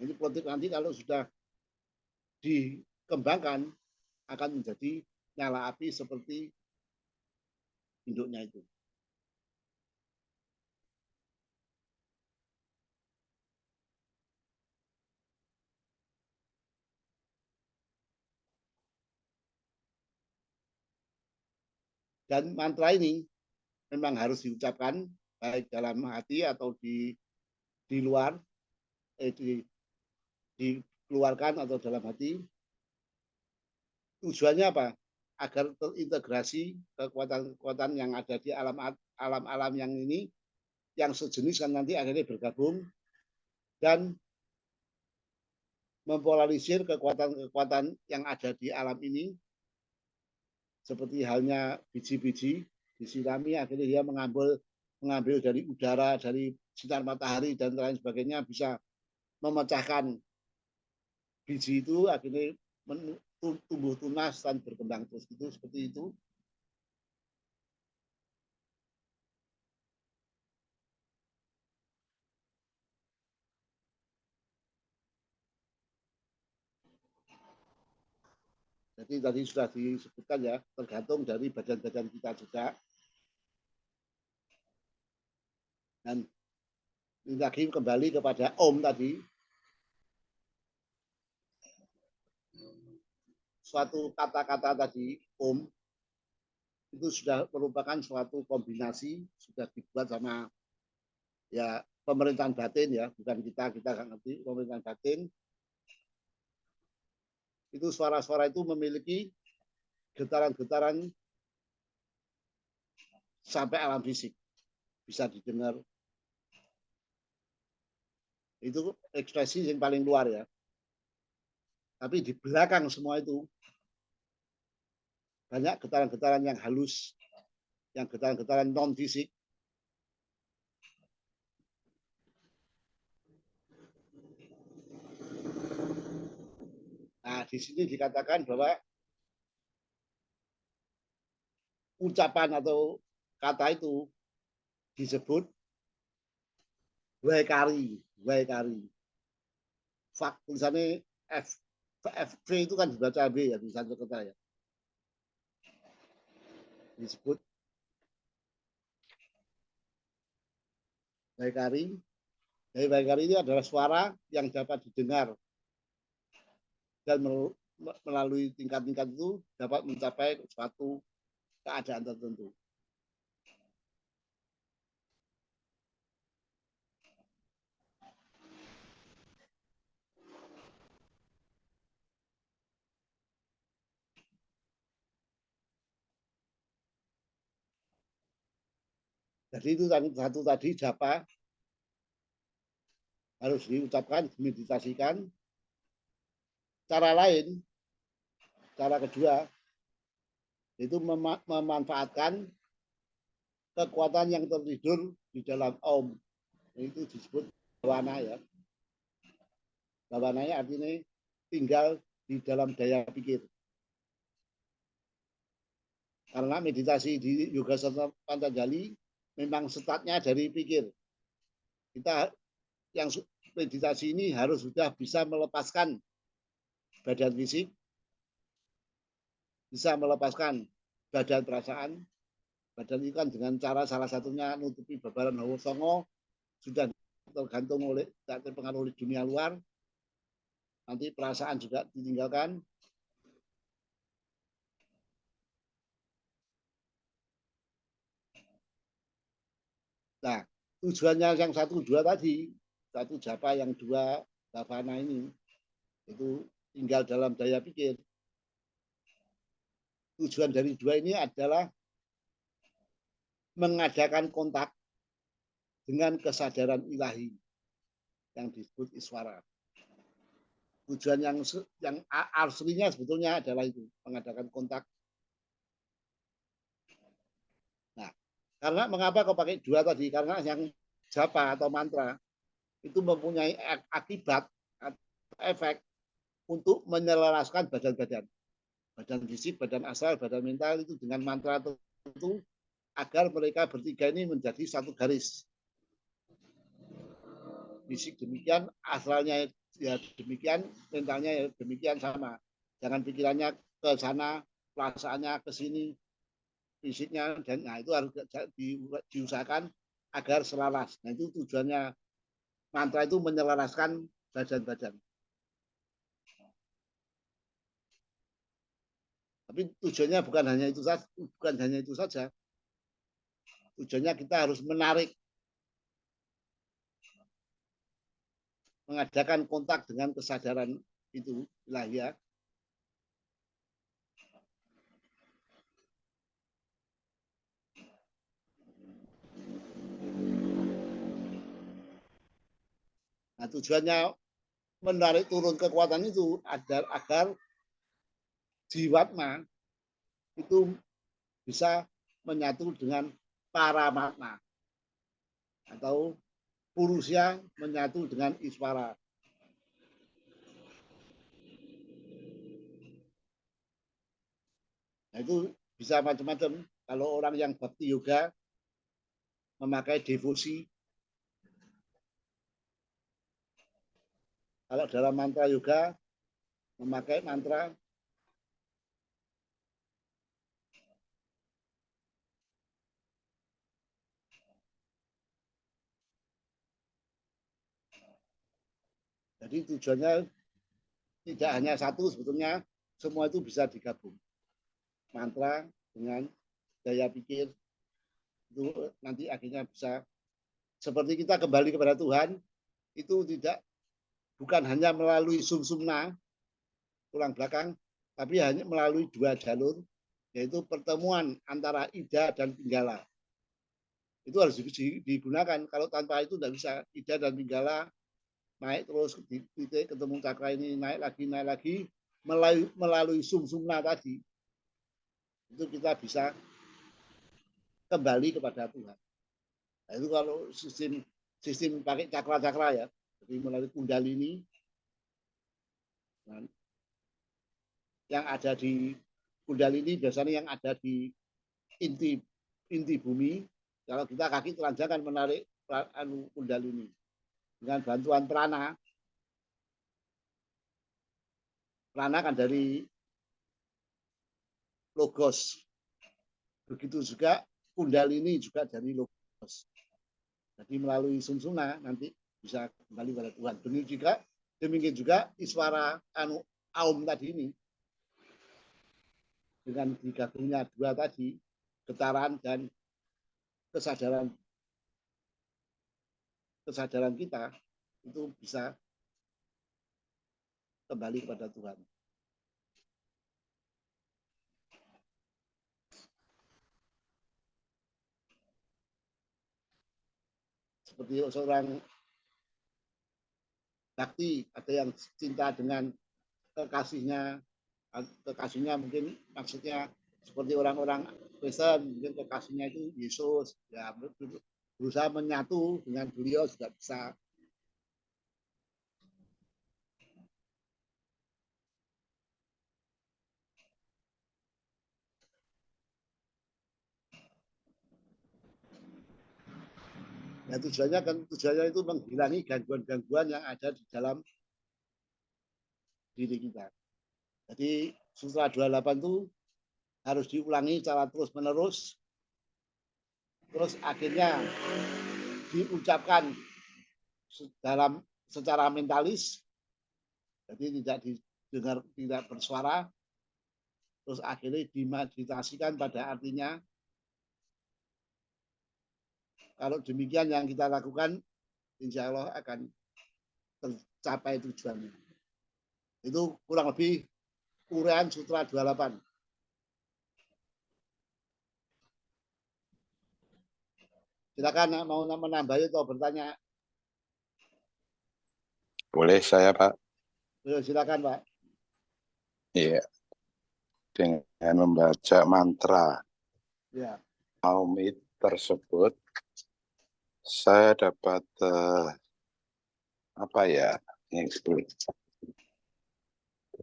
Ini letik nanti kalau sudah dikembangkan akan menjadi nyala api seperti induknya itu. Dan mantra ini memang harus diucapkan baik dalam hati atau di luar, dikeluarkan atau dalam hati. Tujuannya apa? Agar terintegrasi kekuatan-kekuatan yang ada di alam-alam yang ini, yang sejenis kan nanti akhirnya bergabung dan mempolarisir kekuatan-kekuatan yang ada di alam ini, seperti halnya biji-biji disirami, akhirnya dia mengambil dari udara, dari sinar matahari dan lain sebagainya, bisa memecahkan biji itu, akhirnya tumbuh tunas dan berkembang terus itu seperti itu. seperti tadi sudah disebutkan ya, tergantung dari badan-badan kita juga. Dan ini lagi kembali kepada Om tadi, suatu kata-kata tadi Om itu sudah merupakan suatu kombinasi, sudah dibuat sama ya pemerintahan batin ya, bukan kita nggak ngerti, pemerintahan batin. Itu suara-suara itu memiliki getaran-getaran sampai alam fisik, bisa didengar. Itu ekspresi yang paling luar ya. Tapi di belakang semua itu banyak getaran-getaran yang halus, yang getaran-getaran non fisik. Nah, di sini dikatakan bahwa ucapan atau kata itu disebut waikari. Fak tulisannya V itu kan dibaca B ya, tulisan kata ya. Disebut waikari. Jadi waikari itu adalah suara yang dapat didengar dan melalui tingkat-tingkat itu dapat mencapai suatu keadaan tertentu. Jadi itu satu tadi japa harus diucapkan, dimeditasikan. Cara lain, cara kedua, itu memanfaatkan kekuatan yang tertidur di dalam Om. Itu disebut bawana ya. Bawananya artinya tinggal di dalam daya pikir. Karena meditasi di Yoga Patanjali memang startnya dari pikir. Kita yang meditasi ini harus sudah bisa melepaskan badan fisik, bisa melepaskan badan perasaan. Badan itu kan dengan cara salah satunya nutupi babaran hawa songo, sudah tergantung oleh terpengaruh oleh dunia luar. Nanti perasaan juga ditinggalkan. Nah, tujuannya yang 1, 2 tadi, 1 japa, yang 2 bhavana ini, itu tinggal dalam daya pikir. Tujuan dari 2 ini adalah mengadakan kontak dengan kesadaran ilahi yang disebut Iswara. Tujuan yang aslinya sebetulnya adalah itu, mengadakan kontak. Nah, karena mengapa kau pakai 2 tadi? Karena yang japa atau mantra itu mempunyai akibat atau efek untuk menyelaraskan badan-badan. Badan fisik, badan asal, badan mental itu dengan mantra tertentu agar mereka bertiga ini menjadi satu garis. Fisik demikian, asalnya ya demikian, mentalnya ya demikian sama. Jangan pikirannya ke sana, perasaannya ke sini, fisiknya, dan nah itu harus diusahakan agar selaras. Nah itu tujuannya mantra itu menyelaraskan badan-badan. Tapi tujuannya bukan hanya itu saja. Tujuannya kita harus menarik, mengadakan kontak dengan kesadaran itu ilahiyah. Nah, tujuannya menarik turun kekuatan itu agar jiwatma itu bisa menyatu dengan paramatma atau purusya menyatu dengan iswara. Nah, itu bisa macam-macam. Kalau orang yang bhakti yoga memakai devosi. Kalau dalam mantra yoga memakai mantra Jadi tujuannya tidak hanya satu, sebetulnya semua itu bisa digabung. Mantra dengan daya pikir itu nanti akhirnya bisa seperti kita kembali kepada Tuhan, itu bukan hanya melalui sumsumna tulang belakang, tapi hanya melalui dua jalur, yaitu pertemuan antara ida dan pinggala. Itu harus digunakan. Kalau tanpa itu tidak bisa. Ida dan pinggala naik terus di titik ketemu cakra ini, naik lagi melalui sumsumna tadi. Itu kita bisa kembali kepada Tuhan. Nah, itu kalau sistem pakai cakra-cakra ya, jadi melalui kundalini yang ada di kundalini biasanya yang ada di inti bumi. Kalau kita kaki telanjang menarik kundalini dengan bantuan prana. Prana kan dari logos. Begitu juga kundalini juga dari logos. Jadi melalui sumsumna nanti bisa kembali pada Tuhan. Demikian juga iswara aum tadi ini dengan digabungnya dua tadi, getaran dan kesadaran kita itu bisa kembali kepada Tuhan. Seperti seorang bakti, ada yang cinta dengan kekasihnya mungkin maksudnya seperti orang-orang Kristen, mungkin kekasihnya itu Yesus, ya berusaha menyatu dengan beliau juga bisa. Ya, tujuannya itu menghilangi gangguan-gangguan yang ada di dalam diri kita. Jadi Sutra 28 itu harus diulangi secara terus-menerus. Terus akhirnya diucapkan secara mentalis. Jadi tidak didengar, tidak bersuara. Terus akhirnya dimeditasikan pada artinya. Kalau demikian yang kita lakukan, insya Allah akan tercapai tujuannya. Itu kurang lebih uraian Sutra 28. Silakan mau menambah atau bertanya.
Boleh saya, Pak?
Silakan, Pak.
Iya. Dengan membaca mantra
Ya.
Aum tersebut, saya dapat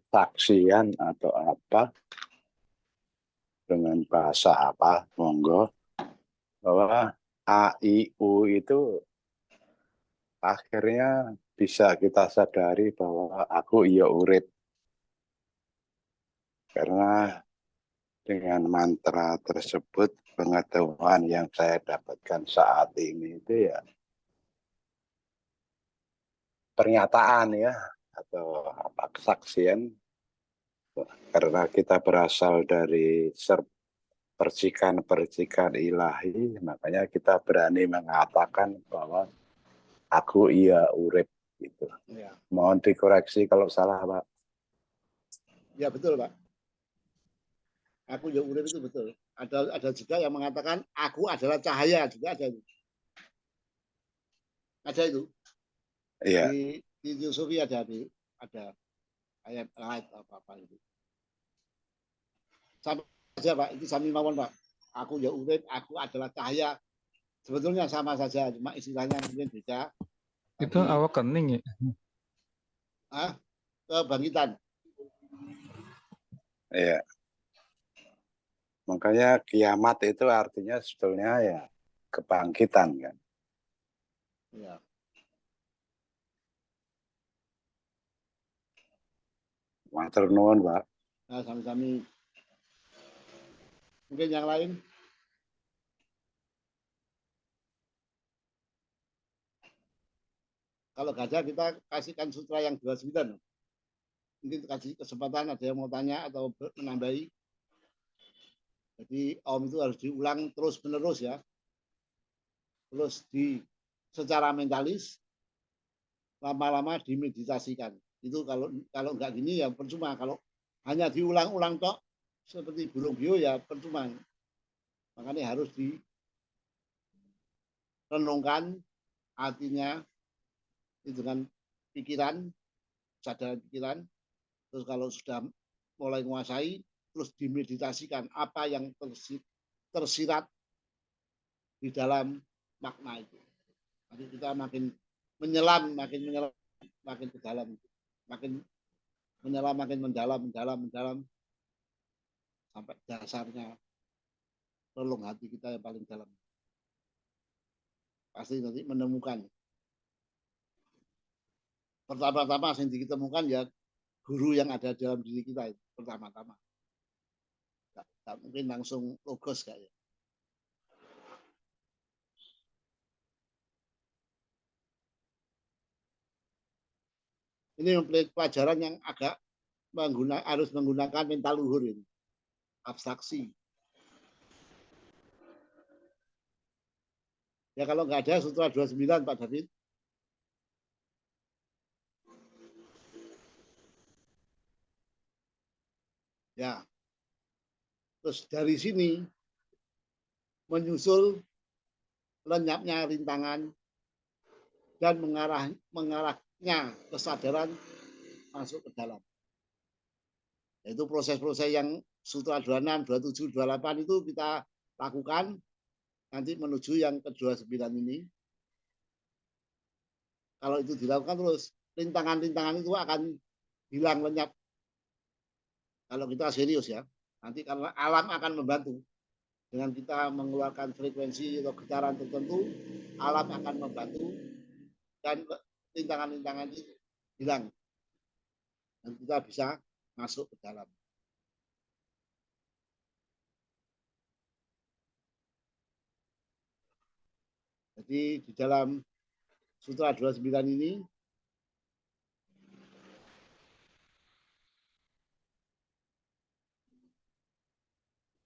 saksian atau apa dengan bahasa apa, monggo, bahwa A, I, U itu akhirnya bisa kita sadari bahwa aku iya urip. Karena dengan mantra tersebut, pengetahuan yang saya dapatkan saat ini itu ya pernyataan ya, atau kesaksian, karena kita berasal dari percikan-percikan ilahi, makanya kita berani mengatakan bahwa aku iya urip gitu.
Ya.
Mohon dikoreksi kalau salah, Pak.
Ya, betul, Pak. Aku ya urip itu betul. Ada juga yang mengatakan aku adalah cahaya, juga ada itu. Ada itu.
Iya.
Di Yusufi ada ayat apa itu. Sama saja, Pak. Itu sami mawon, Pak. Aku ya urip, aku adalah cahaya. Sebetulnya sama saja, cuma istilahnya mungkin beda.
Itu awakening ya?
Kebangkitan.
Iya. Makanya kiamat itu artinya sebetulnya ya kebangkitan kan.
Ya.
Matur nuwun, Pak.
Nah, sami-sami. Mungkin yang lain? Kalau nggak ada kita kasihkan sutra yang 29. Mungkin kasih kesempatan ada yang mau tanya atau menambahi. Jadi Om itu harus diulang terus menerus ya. Terus secara mentalis lama-lama dimeditasikan. Itu kalau nggak gini ya percuma. Kalau hanya diulang-ulang tok seperti burung bio ya percuma. Makanya harus direnungkan artinya dengan pikiran, kesadaran pikiran. Terus kalau sudah mulai menguasai, terus dimeditasikan apa yang tersirat di dalam makna itu. Nanti kita makin menyelam makin ke dalam, makin menyelam makin mendalam sampai dasarnya relung hati kita yang paling dalam. Pasti nanti menemukan. Pertama-tama yang ditemukan ya guru yang ada dalam diri kita itu pertama-tama. Tak mungkin langsung logos kayak. Ini pelajaran yang agak harus menggunakan mental luhur ini. Abstraksi. Ya kalau nggak ada Sutra 29 Pak David. Ya. Terus dari sini menyusul lenyapnya rintangan dan mengarahnya kesadaran masuk ke dalam. Yaitu proses-proses yang Sutra 26, 27, 28 itu kita lakukan nanti menuju yang ke-29 ini. Kalau itu dilakukan terus, rintangan-rintangan itu akan hilang lenyap. Kalau kita serius ya, nanti karena alam akan membantu. Dengan kita mengeluarkan frekuensi atau getaran tertentu, alam akan membantu dan rintangan-rintangan itu hilang. Dan kita bisa masuk ke dalam. Jadi di dalam Sutra 29 ini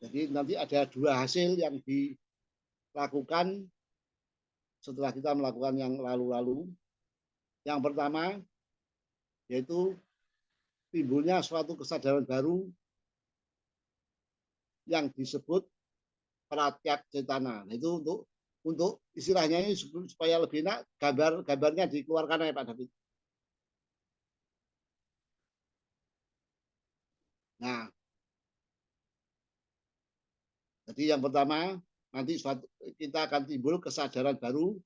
jadi nanti ada dua hasil yang dilakukan setelah kita melakukan yang lalu-lalu. Yang pertama yaitu timbulnya suatu kesadaran baru yang disebut pratyak cetana. Nah, itu untuk istilahnya ini supaya lebih enak gambarnya dikeluarkan oleh Pak David. Nah, jadi yang pertama nanti kita akan timbul kesadaran baru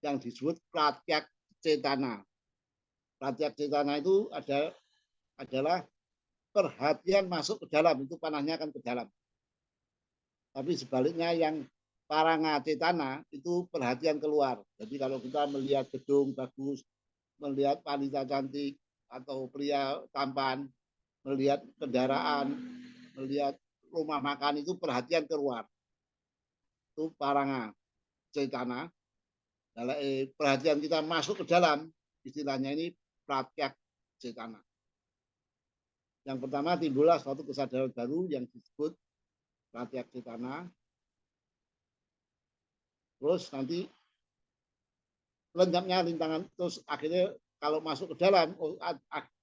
yang disebut pratyak cetana. Pratyak cetana itu adalah perhatian masuk ke dalam, itu panahnya akan ke dalam. Tapi sebaliknya yang paranga cetana itu perhatian keluar. Jadi kalau kita melihat gedung bagus, melihat wanita cantik atau pria tampan, melihat kendaraan, melihat rumah makan itu perhatian keluar. Itu paranga cetana. Perhatian kita masuk ke dalam, istilahnya ini pratyak cetana. Yang pertama timbullah suatu kesadaran baru yang disebut pratyak cetana. Terus nanti lenyapnya rintangan, terus akhirnya kalau masuk ke dalam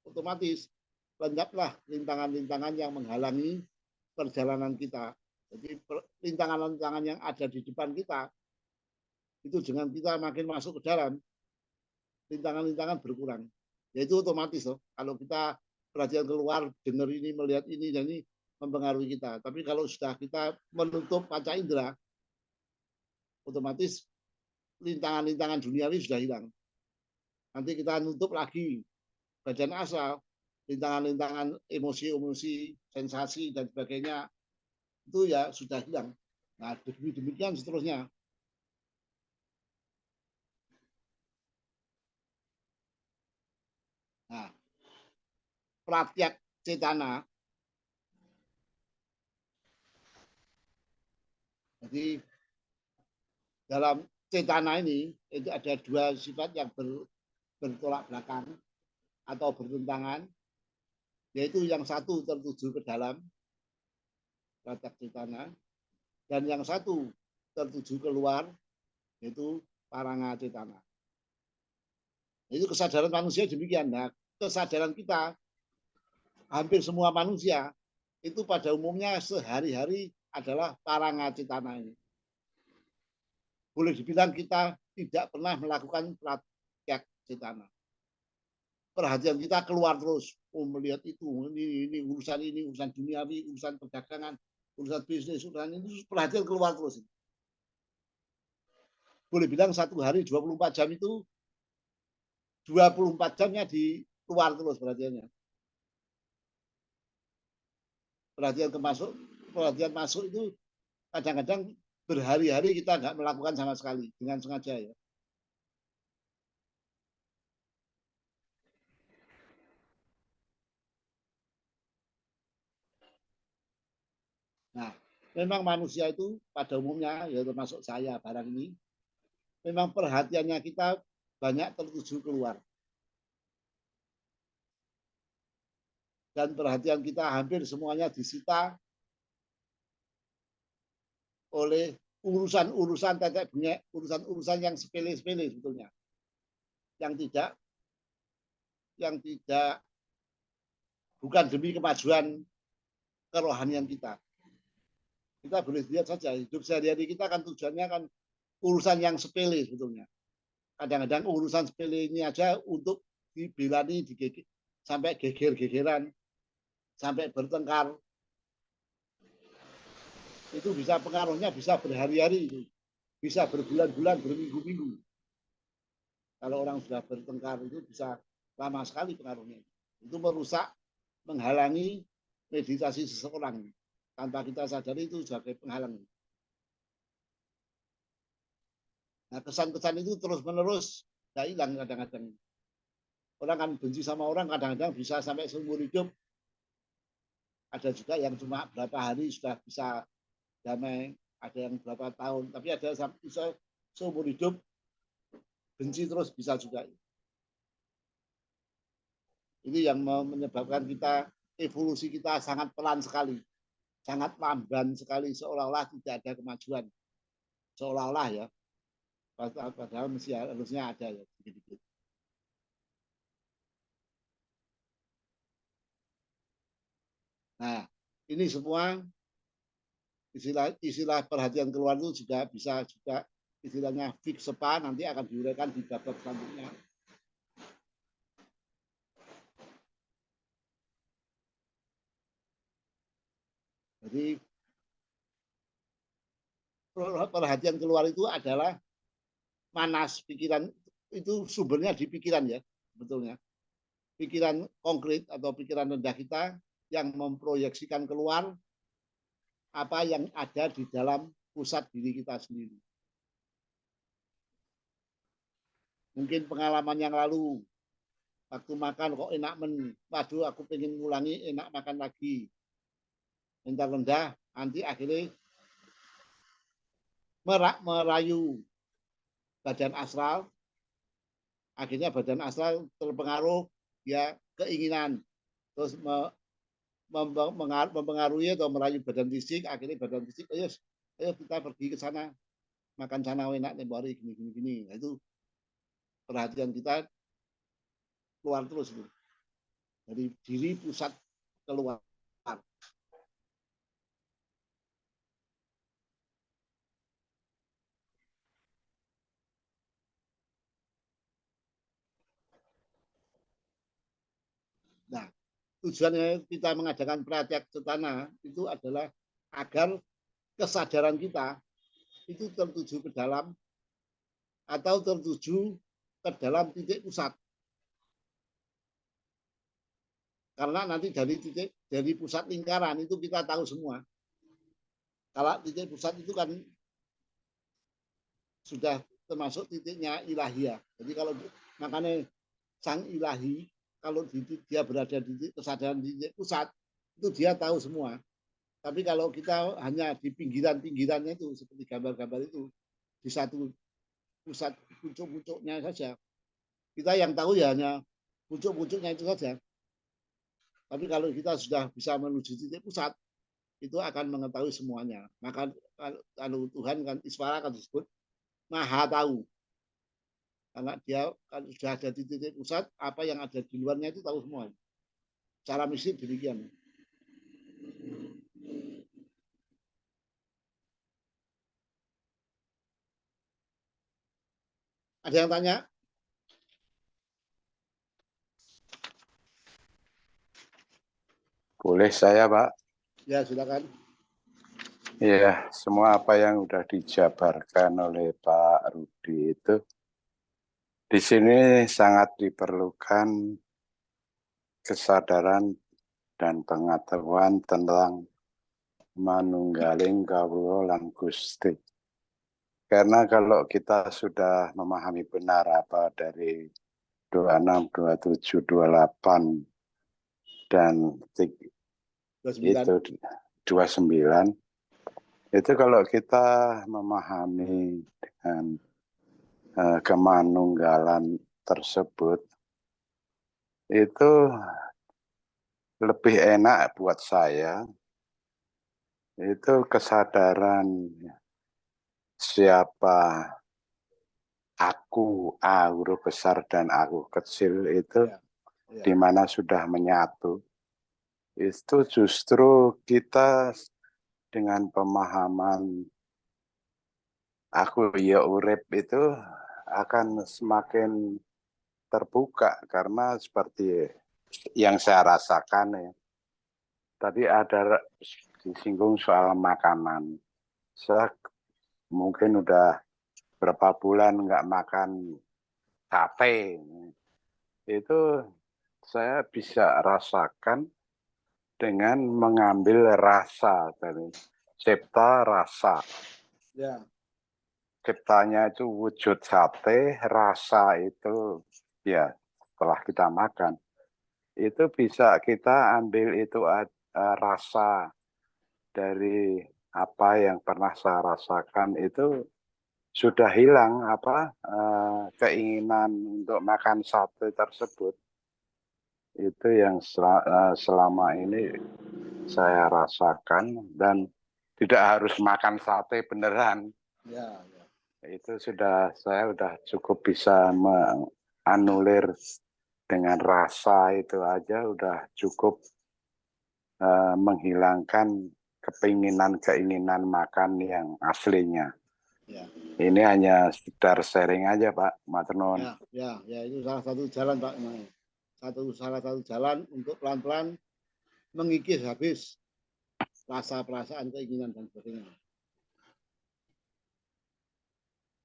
otomatis lenyaplah rintangan-rintangan yang menghalangi perjalanan kita. Jadi rintangan-rintangan yang ada di depan kita itu dengan kita makin masuk ke dalam, rintangan-rintangan berkurang. Yaitu otomatis loh. Kalau kita perhatian keluar, dengar ini, melihat ini, dan ini mempengaruhi kita. Tapi kalau sudah kita menutup panca indera, otomatis rintangan-rintangan duniawi sudah hilang. Nanti kita nutup lagi badan asal, rintangan-rintangan emosi-emosi, sensasi, dan sebagainya, itu ya sudah hilang. Nah, demikian seterusnya. Nah, pratyak cetana. Jadi dalam cetana ini itu ada dua sifat yang bertolak belakang atau bertentangan, yaitu yang satu tertuju ke dalam pratek cetana dan yang satu tertuju keluar, yaitu paranga cetana. Itu kesadaran manusia demikian. Nah, kesadaran kita hampir semua manusia itu pada umumnya sehari-hari adalah paranga cetana ini. Boleh dibilang kita tidak pernah melakukan praktek cetana. Perhatian kita keluar terus, melihat itu, ini urusan duniawi, urusan perdagangan, urusan bisnis, urusan ini, perhatian keluar terus. Boleh bilang satu hari 24 jam itu 24 jamnya di keluar terus perhatiannya. Perhatian masuk itu kadang-kadang berhari-hari kita nggak melakukan sama sekali dengan sengaja ya. Nah, memang manusia itu pada umumnya ya termasuk saya barang ini, memang perhatiannya kita banyak tertuju keluar. Dan perhatian kita hampir semuanya disita oleh urusan-urusan tetek bengek, urusan-urusan yang sepele-sepele sebetulnya. Yang tidak bukan demi kemajuan kerohanian kita. Kita boleh lihat saja hidup sehari-hari kita kan tujuannya kan urusan yang sepele sebetulnya. Kadang-kadang urusan sepele ini aja untuk dibelani, sampai geger-gegeran, sampai bertengkar. Itu bisa pengaruhnya bisa berhari-hari, bisa berbulan-bulan, berminggu-minggu. Kalau orang sudah bertengkar itu bisa lama sekali pengaruhnya. Itu merusak, menghalangi meditasi seseorang. Tanpa kita sadari itu sebagai penghalang. Nah, kesan-kesan itu terus-menerus tidak hilang kadang-kadang. Orang kan benci sama orang kadang-kadang bisa sampai seumur hidup. Ada juga yang cuma berapa hari sudah bisa damai, ada yang berapa tahun, tapi ada yang bisa seumur hidup benci terus bisa juga. Ini yang menyebabkan kita evolusi kita sangat pelan sekali, sangat lamban sekali, seolah-olah tidak ada kemajuan, seolah-olah ya, padahal harusnya ada ya. Nah, ini semua istilah perhatian keluar itu juga bisa juga istilahnya fiksepa, nanti akan diuraikan di bab selanjutnya. Jadi perhatian keluar itu adalah manas pikiran, itu sumbernya di pikiran ya, sebetulnya. Pikiran konkret atau pikiran rendah kita yang memproyeksikan keluar apa yang ada di dalam pusat diri kita sendiri. Mungkin pengalaman yang lalu, waktu makan kok enak waduh aku pengen ngulangi, enak makan lagi. Minta rendah, nanti akhirnya merayu badan astral, akhirnya badan astral terpengaruh ya keinginan, terus mempengaruhi atau merayu badan fisik, akhirnya badan fisik, ayo kita pergi ke sana, makan sana enak tempo hari gini. Nah, itu perhatian kita keluar terus itu. Dari diri pusat keluar. Nah, tujuannya kita mengadakan praktek cetana itu adalah agar kesadaran kita itu tertuju ke dalam atau tertuju ke dalam titik pusat. Karena nanti dari pusat lingkaran itu kita tahu semua. Kalau titik pusat itu kan sudah termasuk titiknya ilahiyah. Jadi kalau makanya sang ilahi kalau dia berada di kesadaran di titik pusat itu dia tahu semua. Tapi kalau kita hanya di pinggirannya itu seperti gambar-gambar itu di satu pusat puncuk-puncuknya saja, Kita yang tahu ya hanya pucuk-pucuknya itu saja. Tapi kalau kita sudah bisa menuju titik pusat, itu akan mengetahui semuanya. Maka kalau Tuhan kan Iswara kan disebut Maha Tahu. Karena dia kan sudah ada di titik pusat, apa yang ada di luarnya itu tahu semua. Cara mistik demikian. Ada yang tanya?
Boleh saya, Pak?
Ya, silakan.
Iya, semua apa yang sudah dijabarkan oleh Pak Rudi itu di sini sangat diperlukan kesadaran dan pengetahuan tentang manunggaling kawula lan Gusti. Karena kalau kita sudah memahami benar apa dari 26, 27, 28 dan
29.
itu 29, itu kalau kita memahami dengan kemanunggalan tersebut, itu lebih enak buat saya, itu kesadaran siapa aku, A huruf besar dan aku kecil itu di mana sudah menyatu. Itu justru kita dengan pemahaman aku ya urip itu akan semakin terbuka karena seperti yang saya rasakan ya. Tadi ada disinggung soal makanan. Saya mungkin udah berapa bulan nggak makan sate. Itu saya bisa rasakan dengan mengambil rasa dari cipta rasa.
Ya.
Ciptanya itu wujud sate, rasa itu ya setelah kita makan. Itu bisa kita ambil itu rasa dari apa yang pernah saya rasakan itu sudah hilang keinginan untuk makan sate tersebut. Itu yang selama ini saya rasakan dan tidak harus makan sate beneran.
Ya.
Itu saya sudah cukup bisa menganulir dengan rasa itu aja udah cukup menghilangkan keinginan makan yang aslinya.
Ya.
Ini hanya sekedar sharing aja Pak Maternon.
Ya, itu salah satu jalan Pak. Salah satu jalan untuk pelan-pelan mengikis habis rasa perasaan, keinginan dan sebagainya.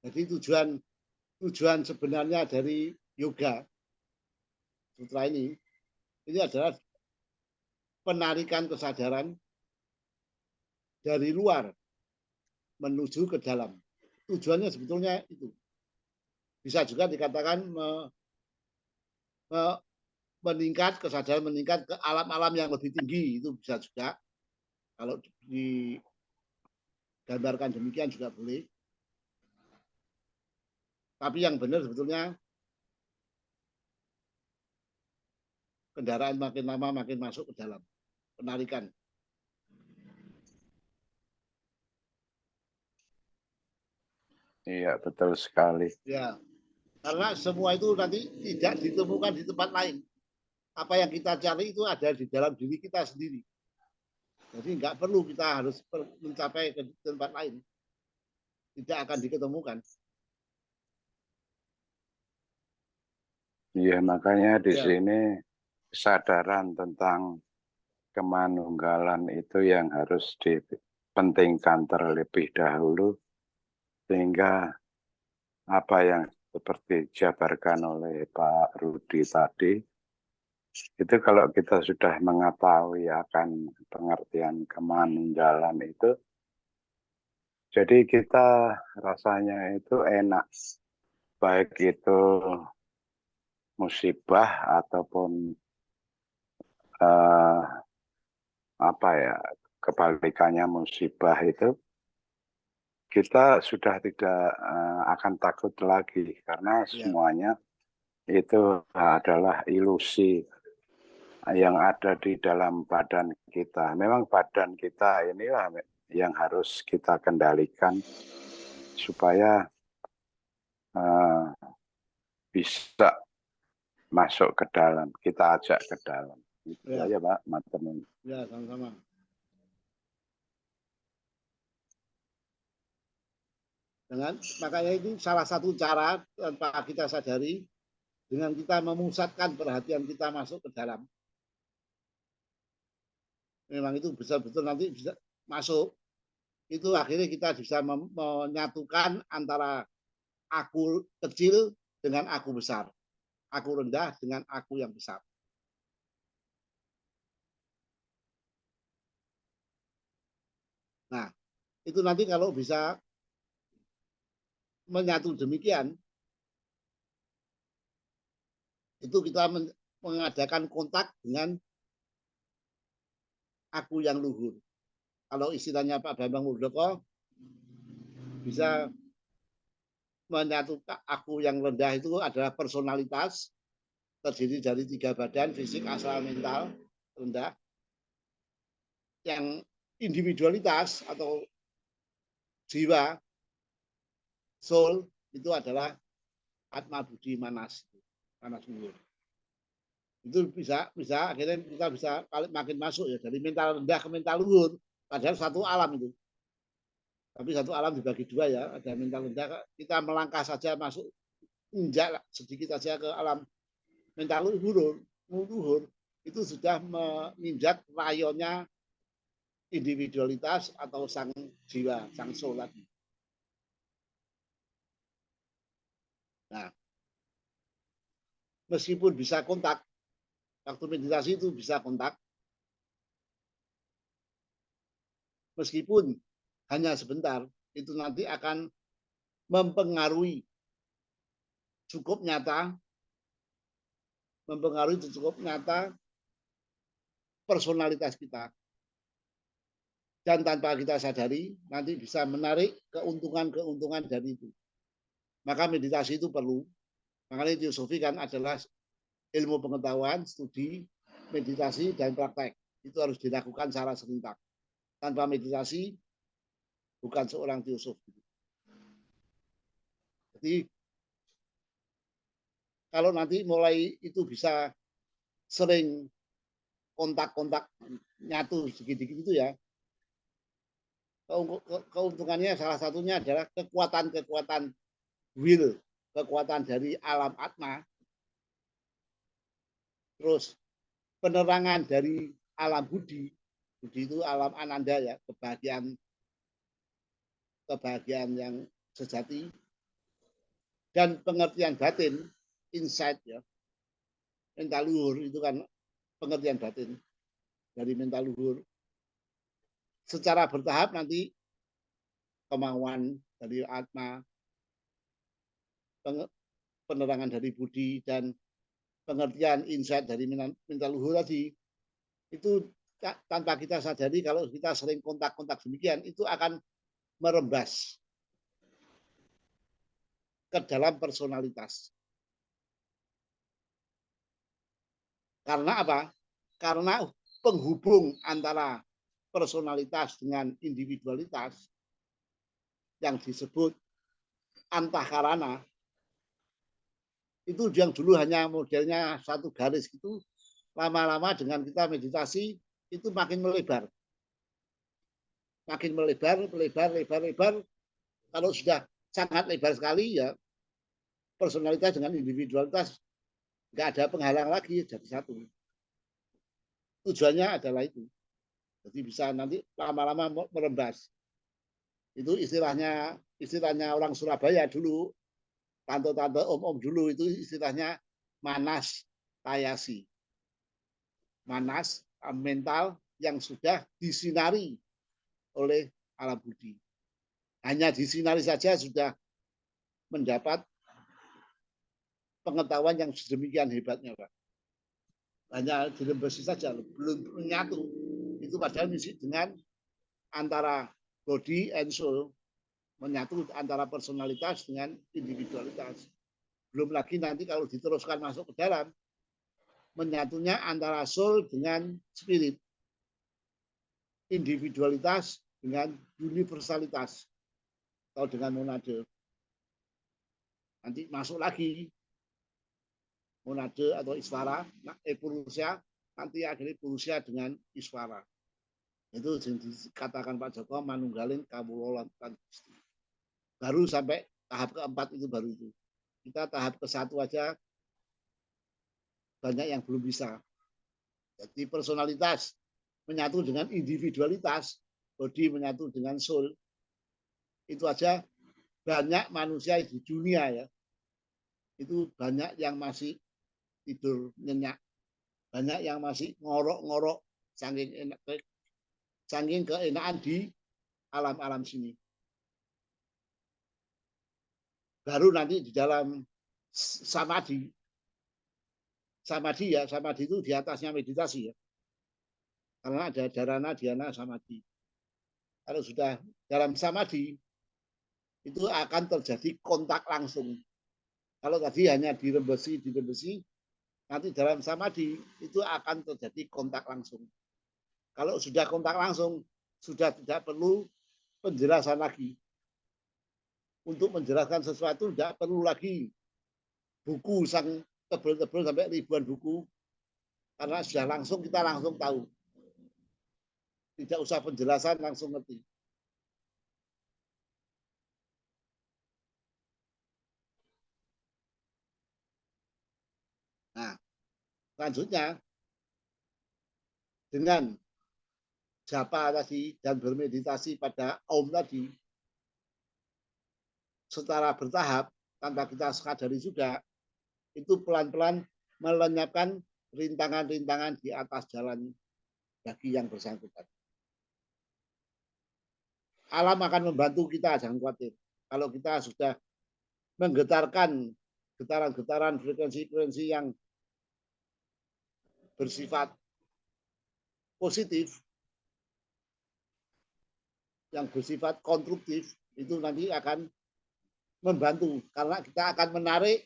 Jadi tujuan sebenarnya dari yoga sutra ini adalah penarikan kesadaran dari luar menuju ke dalam. Tujuannya sebetulnya itu. Bisa juga dikatakan meningkat, kesadaran meningkat ke alam-alam yang lebih tinggi, itu bisa juga. Kalau digambarkan demikian juga boleh. Tapi yang benar sebetulnya kendaraan makin lama makin masuk ke dalam. Penarikan.
Iya, betul sekali.
Ya, karena semua itu nanti tidak ditemukan di tempat lain. Apa yang kita cari itu ada di dalam diri kita sendiri. Jadi nggak perlu kita harus mencapai ke tempat lain. Tidak akan diketemukan.
Iya, makanya di sini kesadaran tentang kemanunggalan itu yang harus dipentingkan terlebih dahulu, sehingga apa yang seperti dijabarkan oleh Pak Rudi tadi, itu kalau kita sudah mengetahui akan pengertian kemanunggalan itu, jadi kita rasanya itu enak, baik itu musibah ataupun kebalikannya musibah itu, kita sudah tidak akan takut lagi karena semuanya itu adalah ilusi yang ada di dalam badan kita. Memang badan kita inilah yang harus kita kendalikan supaya bisa masuk ke dalam, kita ajak ke dalam. Itu
Ya.
aja Pak, materi.
Ya, sama-sama. Makanya ini salah satu cara tanpa kita sadari dengan kita memusatkan perhatian kita masuk ke dalam. Memang itu betul-betul nanti bisa masuk. Itu akhirnya kita bisa menyatukan antara aku kecil dengan aku besar. Aku rendah dengan aku yang besar. Nah, itu nanti kalau bisa menyatu demikian, itu kita mengadakan kontak dengan aku yang luhur. Kalau istilahnya Pak Bambang Muldoko, bisa menyatukan aku yang rendah itu adalah personalitas, terdiri dari 3 badan, fisik, astral, mental, rendah. Yang individualitas atau jiwa, soul, itu adalah atma budi manas luhur. Itu bisa akhirnya kita bisa makin masuk ya dari mental rendah ke mental luhur, padahal satu alam itu. Tapi satu alam dibagi 2 ya, ada mental rendah, kita melangkah saja masuk injak sedikit saja ke alam mental luhur itu sudah menginjak rayonnya individualitas atau sang jiwa, sang soul lagi. Nah, meskipun bisa kontak, waktu meditasi itu bisa kontak, meskipun hanya sebentar, itu nanti akan mempengaruhi cukup nyata personalitas kita. Dan tanpa kita sadari, nanti bisa menarik keuntungan-keuntungan dari itu. Maka meditasi itu perlu. Makanya teosofi kan adalah ilmu pengetahuan, studi, meditasi, dan praktek. Itu harus dilakukan secara serentak. Tanpa meditasi, bukan seorang teosof. Jadi, kalau nanti mulai itu bisa sering kontak-kontak nyatu sedikit-sedikit itu ya, keuntungannya salah satunya adalah kekuatan will, kekuatan dari alam atma, terus penerangan dari alam budi itu alam ananda ya, kebahagiaan yang sejati, dan pengertian batin, insight ya, mental luhur itu kan pengertian batin dari mental luhur. Secara bertahap nanti kemauan dari atma, penerangan dari budi, dan pengertian insight dari mental luhur tadi, itu tanpa kita sadari, kalau kita sering kontak-kontak demikian, itu akan merembas ke dalam personalitas. Karena apa? Karena penghubung antara personalitas dengan individualitas yang disebut antakarana, itu yang dulu hanya modelnya satu garis gitu, lama-lama dengan kita meditasi itu makin melebar. Makin melebar. Kalau sudah sangat lebar sekali ya, personalitas dengan individualitas nggak ada penghalang lagi, jadi satu. Tujuannya adalah itu. Jadi bisa nanti lama-lama merembas. Itu istilahnya orang Surabaya dulu, tante-tante, om-om dulu, itu istilahnya manas tayasi. Manas mental yang sudah disinari oleh alam budi. Hanya disinari saja sudah mendapat pengetahuan yang sedemikian hebatnya, Pak. Hanya dirembesi saja, belum menyatu. Itu padahal dengan antara body and soul, menyatu antara personalitas dengan individualitas. Belum lagi nanti kalau diteruskan masuk ke dalam, menyatunya antara soul dengan spirit, individualitas dengan universalitas, atau dengan monade. Nanti masuk lagi monade atau iswara, purusya, nanti akhirnya purusya dengan iswara. Itu yang dikatakan Pak Joko manunggalin kawula lan Gusti. Baru sampai tahap keempat itu baru itu. Kita tahap ke-1 aja banyak yang belum bisa. Jadi personalitas menyatu dengan individualitas, body menyatu dengan soul. Itu aja banyak manusia di dunia ya. Itu banyak yang masih tidur nyenyak. Banyak yang masih ngorok-ngorok saking keenakan di alam-alam sini. Baru nanti di dalam samadhi. Samadhi ya, samadhi itu di atasnya meditasi ya. Karena ada dharana, dhyana, samadhi. Kalau sudah dalam samadhi, itu akan terjadi kontak langsung. Kalau tadi hanya dirembesi, nanti dalam samadhi itu akan terjadi kontak langsung. Kalau sudah kontak langsung, sudah tidak perlu penjelasan lagi. Untuk menjelaskan sesuatu tidak perlu lagi buku sang tebel-tebel sampai ribuan buku, karena sudah langsung kita langsung tahu. Tidak usah penjelasan, langsung ngerti. Nah, selanjutnya dengan japa tadi dan bermeditasi pada Om tadi secara bertahap tanpa kita sadari juga, itu pelan-pelan melenyapkan rintangan-rintangan di atas jalan bagi yang bersangkutan. Alam akan membantu kita, jangan khawatir. Kalau kita sudah menggetarkan getaran-getaran frekuensi-frekuensi yang bersifat positif, yang bersifat konstruktif, itu nanti akan membantu karena kita akan menarik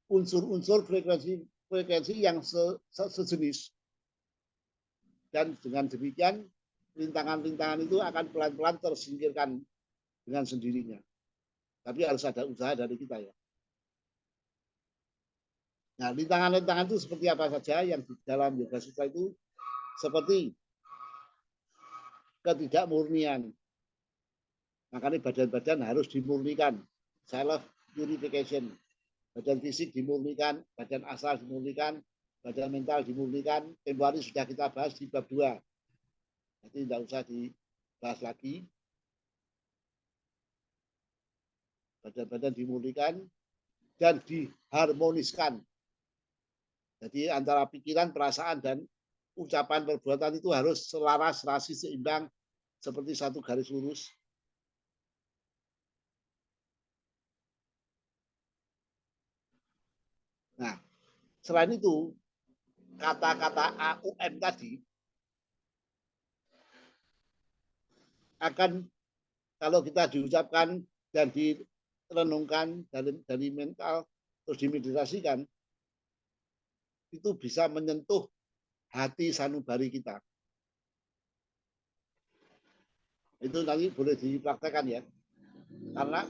unsur-unsur frekuensi yang sejenis. Dan dengan demikian rintangan-rintangan itu akan pelan-pelan tersingkirkan dengan sendirinya. Tapi harus ada usaha dari kita ya. Nah, rintangan-rintangan itu seperti apa saja yang di dalam Yoga Sutra itu, seperti ketidakmurnian. Makanya badan-badan harus dimurnikan. Self purification. Badan fisik dimurnikan, badan asal dimurnikan, badan mental dimurnikan. Tempoh hari sudah kita bahas di bab 2. Jadi tidak usah dibahas lagi. Badan-badan dimurnikan dan diharmoniskan. Jadi antara pikiran, perasaan, dan ucapan, perbuatan itu harus selaras, rasi, seimbang, seperti satu garis lurus. Nah, selain itu, kata-kata AUM tadi akan, kalau kita diucapkan dan direnungkan dari mental, terus dimeditasikan, itu bisa menyentuh hati sanubari kita. Itu nanti boleh dipraktekkan ya. Karena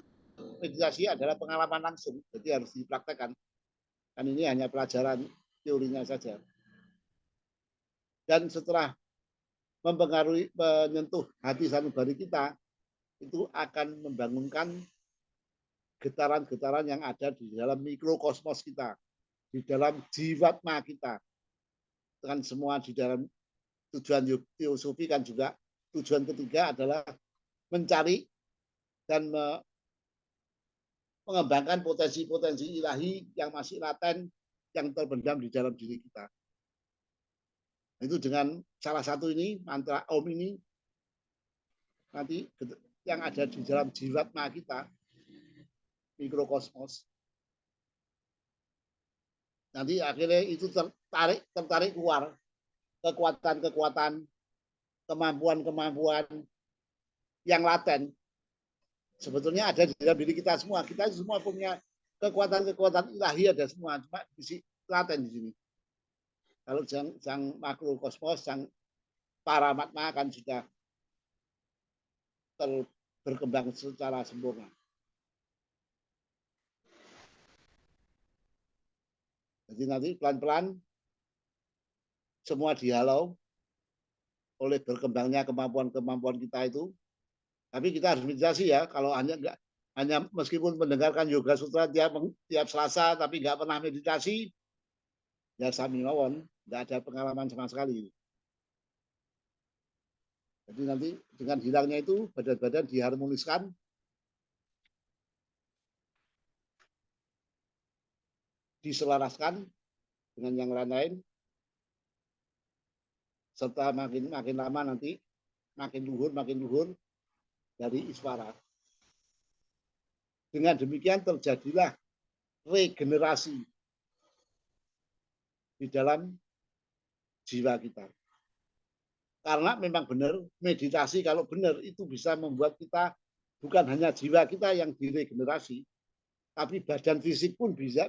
meditasi adalah pengalaman langsung, jadi harus dipraktekkan. Kan ini hanya pelajaran teorinya saja. Dan setelah menyentuh hati sanubari kita, itu akan membangunkan getaran-getaran yang ada di dalam mikrokosmos kita, di dalam jiwatma kita. Kan semua di dalam tujuan teosofi kan juga tujuan ketiga adalah mencari dan mengembangkan potensi-potensi ilahi yang masih laten, yang terpendam di dalam diri kita. Itu dengan salah satu ini, mantra Om ini, nanti yang ada di dalam jiwatma kita, mikrokosmos, nanti akhirnya itu tertarik keluar kekuatan-kekuatan, kemampuan-kemampuan yang laten. Sebetulnya ada di dalam diri kita semua. Kita semua punya kekuatan-kekuatan ilahi ada semua, cuma fisik laten di sini. Kalau sang makrokosmos, sang paramatma kan sudah berkembang secara sempurna. Jadi nanti pelan-pelan semua dihalau oleh berkembangnya kemampuan-kemampuan kita itu. Tapi kita harus meditasi ya. Kalau hanya meskipun mendengarkan yoga sutra tiap Selasa tapi nggak pernah meditasi, ya sami mawon, nggak ada pengalaman sama sekali. Jadi nanti dengan hilangnya itu badan-badan diharmoniskan, diselaraskan dengan yang lain-lain, serta makin lama nanti makin luhur dari iswara. Dengan demikian terjadilah regenerasi di dalam jiwa kita. Karena memang benar, meditasi kalau benar itu bisa membuat kita, bukan hanya jiwa kita yang diregenerasi, tapi badan fisik pun bisa.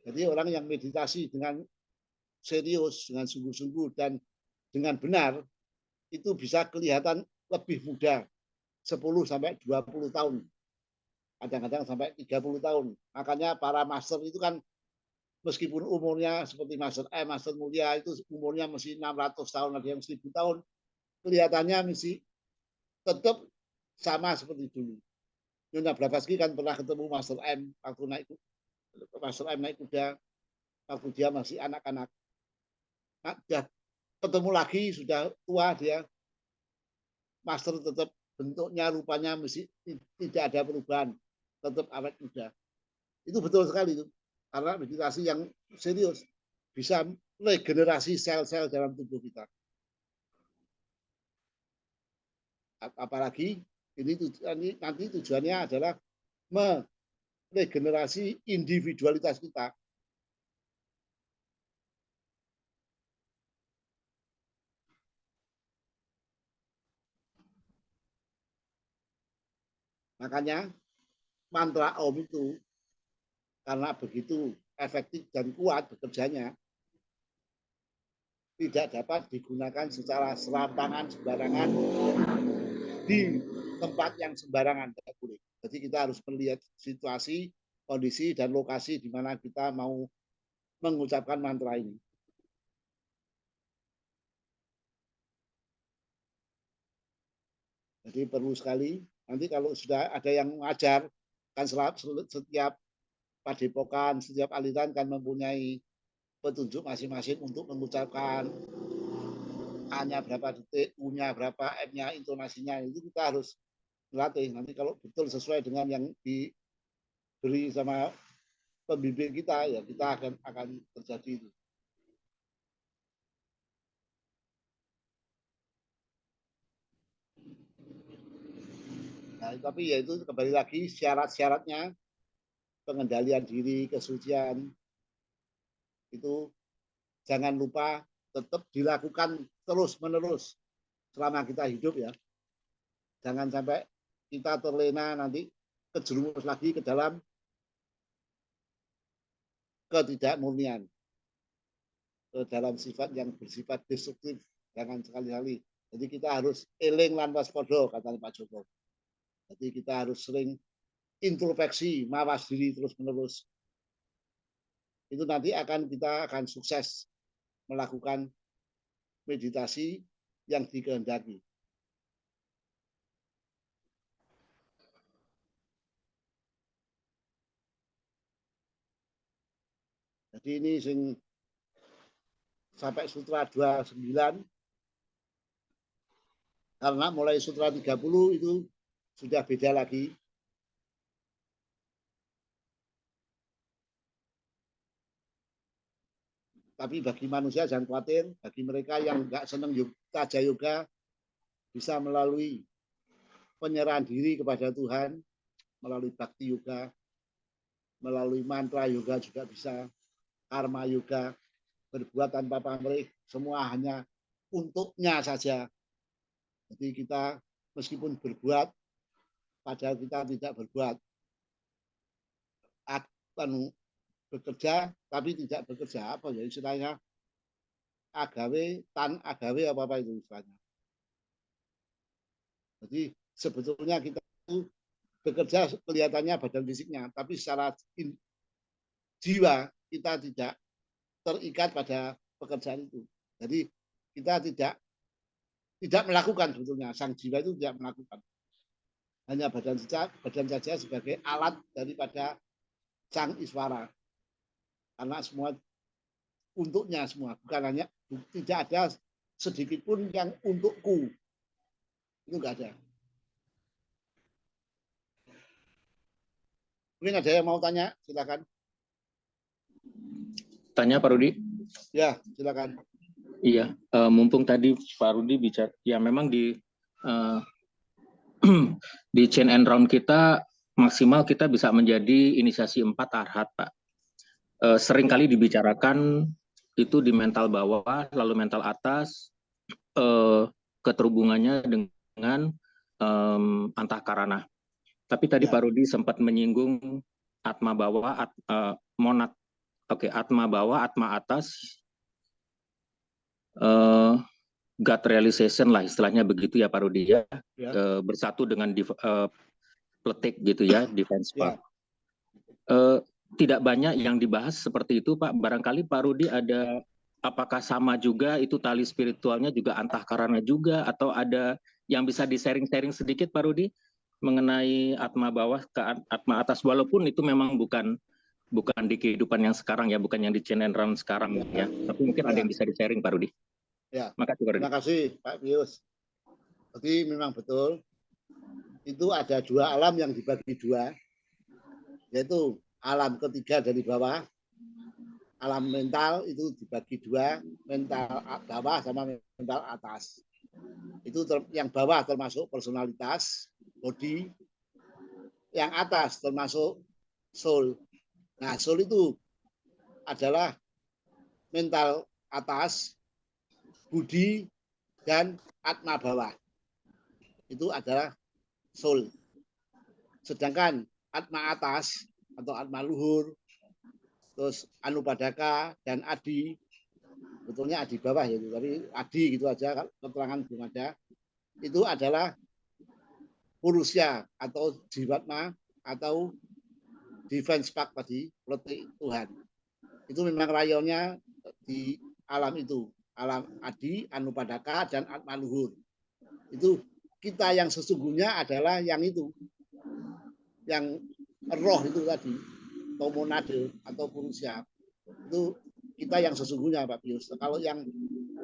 Jadi orang yang meditasi dengan serius, dengan sungguh-sungguh, dan dengan benar, itu bisa kelihatan lebih muda, 10-20 tahun. Kadang-kadang sampai 30 tahun. Makanya para master itu kan meskipun umurnya seperti Master Mulia itu umurnya masih 600 tahun, ada yang 1000 tahun, kelihatannya masih tetap sama seperti dulu. Nyonya Blavatsky kan pernah ketemu Master M waktu Master M naik kuda waktu dia masih anak-anak. Nah, ketemu lagi sudah tua dia, Master tetap bentuknya, rupanya masih tidak ada perubahan, tetap awet muda. Itu betul sekali itu. Karena meditasi yang serius bisa regenerasi sel-sel dalam tubuh kita. Apalagi ini nanti tujuannya adalah meregenerasi individualitas kita. Makanya mantra Om itu karena begitu efektif dan kuat bekerjanya, tidak dapat digunakan secara serampangan sembarangan di tempat yang sembarangan, tidak boleh. Jadi kita harus melihat situasi, kondisi, dan lokasi di mana kita mau mengucapkan mantra ini. Jadi perlu sekali, nanti kalau sudah ada yang mengajar, kan setiap padepokan, setiap aliran kan mempunyai petunjuk masing-masing untuk mengucapkan A-nya berapa detik, U-nya berapa, M-nya, intonasinya. Itu kita harus melatih. Nanti kalau betul sesuai dengan yang diberi sama pembimbing kita, ya kita akan terjadi itu. Nah, tapi ya itu kembali lagi syarat-syaratnya, pengendalian diri, kesucian, itu jangan lupa tetap dilakukan terus-menerus selama kita hidup ya. Jangan sampai kita terlena nanti kejerumus lagi ke dalam ketidakmurnian, ke dalam sifat yang bersifat destruktif. Jangan sekali-kali. Jadi kita harus eling lan waspada, kata Pak Joko. Jadi kita harus sering introspeksi, mawas diri terus-menerus. Itu nanti kita akan sukses melakukan meditasi yang dikehendaki. Jadi ini sampai sutra 29, karena mulai sutra 30 itu sudah beda lagi. Tapi bagi manusia jangan khawatir, bagi mereka yang nggak senang Raja Yoga bisa melalui penyerahan diri kepada Tuhan, melalui Bhakti Yoga, melalui mantra yoga juga bisa, karma yoga, berbuat tanpa pamrih, semua hanya untuknya saja. Jadi kita meskipun berbuat, padahal kita tidak berbuat. bekerja tapi tidak bekerja, apa ya istilahnya, agawe tan agawe apa itu istilahnya. Jadi sebetulnya kita itu bekerja kelihatannya badan fisiknya, tapi secara jiwa kita tidak terikat pada pekerjaan itu. Jadi kita tidak melakukan, sebetulnya sang jiwa itu tidak melakukan. Hanya badan saja sebagai alat daripada sang Iswara. Karena semua untuknya semua, bukan hanya, tidak ada sedikit pun yang untukku. Itu enggak ada. Mungkin ada yang mau tanya, silakan.
Tanya Pak Rudi?
Ya, silakan.
Iya, mumpung tadi Pak Rudi bicara, ya memang di di chain and round kita maksimal kita bisa menjadi inisiasi 4 arhat, Pak. Sering kali dibicarakan itu di mental bawah, lalu mental atas, keterhubungannya dengan antahkarana. Tapi tadi Pak Rudi sempat menyinggung atma bawah, monad. Oke, atma bawah, atma atas, gut realization lah istilahnya begitu ya Pak Rudi ya, bersatu dengan pletik gitu ya, defense part. Tidak banyak yang dibahas seperti itu Pak. Barangkali Pak Rudi ada, apakah sama juga itu tali spiritualnya juga antahkarana juga, atau ada yang bisa di-sharing sedikit Pak Rudi mengenai atma bawah ke atma atas, walaupun itu memang bukan di kehidupan yang sekarang ya, bukan yang di chain and round sekarang ya, tapi mungkin ada yang bisa di-sharing Pak Rudi.
Ya.
Makasih Pak Rudi.
Terima kasih Pak Pius. Jadi memang betul itu ada 2 alam yang dibagi 2, yaitu alam ketiga dari bawah, alam mental itu dibagi 2, mental bawah sama mental atas. Itu yang bawah termasuk personalitas, body, yang atas termasuk soul. Nah, soul itu adalah mental atas, budi, dan atma bawah. Itu adalah soul. Sedangkan atma atas atau atma luhur, terus anupadaka dan adi, betulnya adi bawah ya, tapi adi gitu aja, keterangan belum ada. Itu adalah purusya atau jiwatma atau defense pack tadi, pletik Tuhan. Itu memang rayonnya di alam itu, alam adi, anupadaka, dan atma luhur. Itu kita yang sesungguhnya adalah yang itu, yang roh itu tadi, atau monade atau purusya. Itu kita yang sesungguhnya Pak Pius. Kalau yang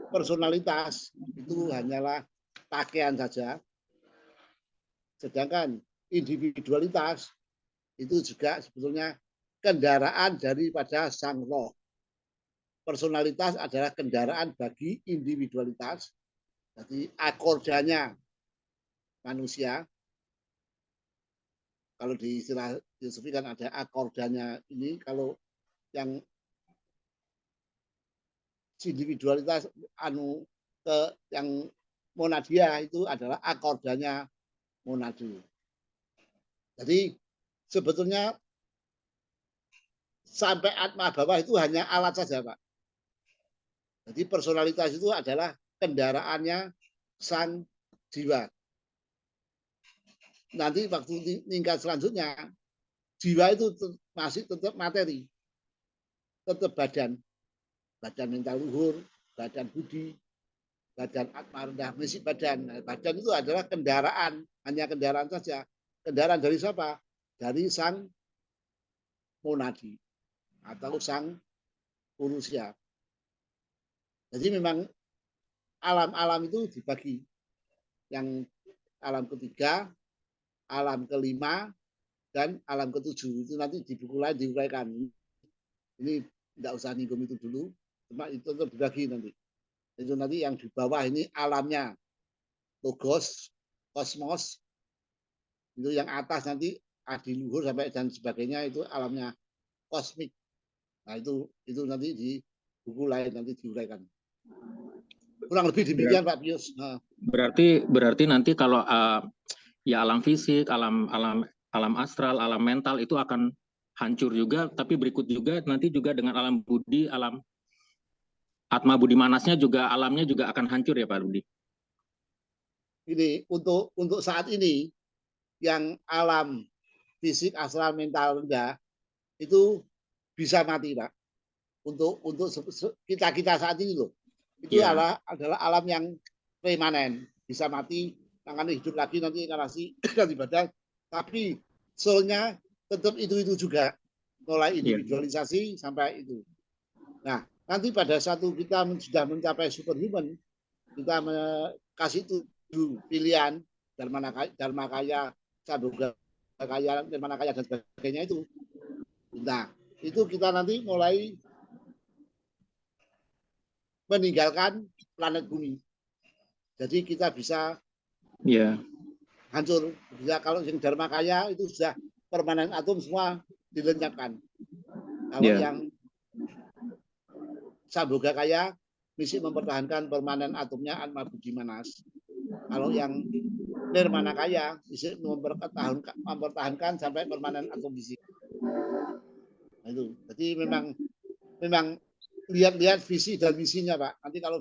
personalitas itu hanyalah pakaian saja. Sedangkan individualitas itu juga sebetulnya kendaraan daripada sang roh. Personalitas adalah kendaraan bagi individualitas. Jadi akordanya manusia. Kalau di istilah filosofi kan ada akordanya ini. Kalau yang individualitas yang monadia itu adalah akordanya monade. Jadi sebetulnya sampai atma bawah itu hanya alat saja Pak. Jadi personalitas itu adalah kendaraannya sang jiwa. Nanti waktu tingkat selanjutnya jiwa itu masih tetap materi, tetap badan mental luhur, badan budi, badan atma rendah, misi badan. Nah, badan itu adalah kendaraan, hanya kendaraan saja. Kendaraan dari siapa? Dari sang monadi atau sang purusya. Jadi memang alam-alam itu dibagi. Yang alam ketiga, alam kelima, dan alam ketujuh. Itu nanti di buku lain diuraikan. Ini tidak usah nyinggung itu dulu. Cuma itu tetap dibagi nanti. Itu nanti yang di bawah ini alamnya. Logos, kosmos. Itu yang atas nanti adi luhur sampai dan sebagainya itu alamnya kosmik. Nah itu nanti di buku lain nanti diuraikan. Kurang lebih demikian Pak Pius. Nah.
Berarti nanti kalau ya alam fisik, alam astral, alam mental itu akan hancur juga, tapi berikut juga nanti juga dengan alam budi, alam atma budi manasnya juga alamnya juga akan hancur ya Pak Rudi.
Ini untuk saat ini yang alam fisik, astral, mental rendah itu bisa mati, Pak. Untuk kita saat ini loh. Itu adalah alam yang permanen, bisa mati, tangannya hidup lagi nanti inkarnasi ganti badan, tapi soulnya tetap itu juga, mulai individualisasi sampai itu. Nah, nanti pada satu kita sudah mencapai superhuman, kita kasih 7 pilihan dharma kaya, sabda kaya, nirmana kaya dan sebagainya itu. Nah, itu kita nanti mulai meninggalkan planet bumi. Jadi kita bisa hancur. Bisa, kalau yang dharma kaya itu sudah permanen atom semua dilenyapkan. Kalau yang samboga kaya misi mempertahankan permanen atomnya atma budi manas. Kalau yang nirmana kaya misi mempertahankan sampai permanen atom fisik. Nah, itu. Jadi memang lihat visi dan misinya, Pak. Nanti kalau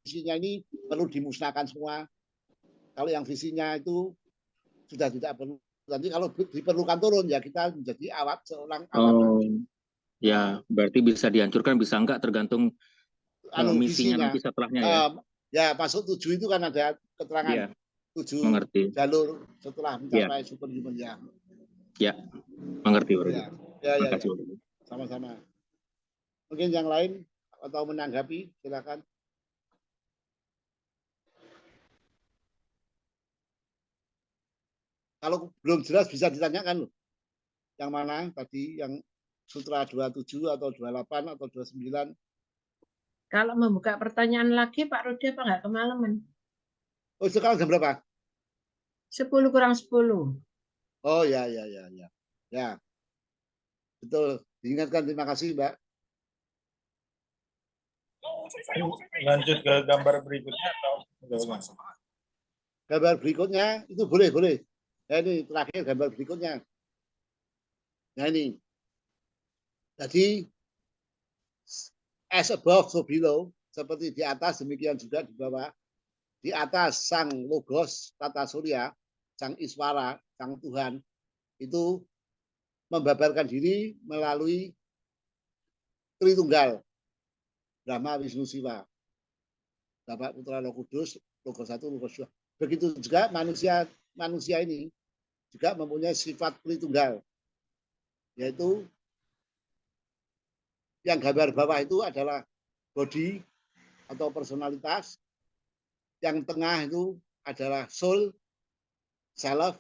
visinya ini perlu dimusnahkan semua. Kalau yang visinya itu sudah tidak perlu. Nanti kalau diperlukan turun ya kita menjadi seorang awam.
Ya, berarti bisa dihancurkan, bisa enggak tergantung misinya nanti setelahnya ya.
Ya, masuk 7 itu kan ada keterangan 7 jalur setelah mencapai superhuman ya.
Ya, mengerti Bro.
Ya. Sama-sama. Mungkin yang lain atau menanggapi, silakan. Kalau belum jelas bisa ditanyakan loh. Yang mana tadi, yang sutra 27 atau 28 atau 29?
Kalau membuka pertanyaan lagi Pak Rudi apa nggak kemalaman?
Oh, sekarang jam berapa?
10 kurang 10.
Oh ya. Ya. Betul. Diingatkan, terima kasih, Mbak.
Lanjut ke gambar berikutnya atau
gambar berikutnya itu boleh. Nah, ini terakhir gambar berikutnya. Nah ini. Jadi as above so below, seperti di atas demikian juga di bawah. Di atas sang logos tata surya, sang iswara, sang Tuhan itu membabarkan diri melalui Tritunggal, Brahma, Wisnu, Siwa, Bapa, Putra, Roh Kudus, logos 1, logos 2. Begitu juga manusia ini juga mempunyai sifat Tritunggal, yaitu yang gambar bawah itu adalah body atau personalitas, yang tengah itu adalah soul, self,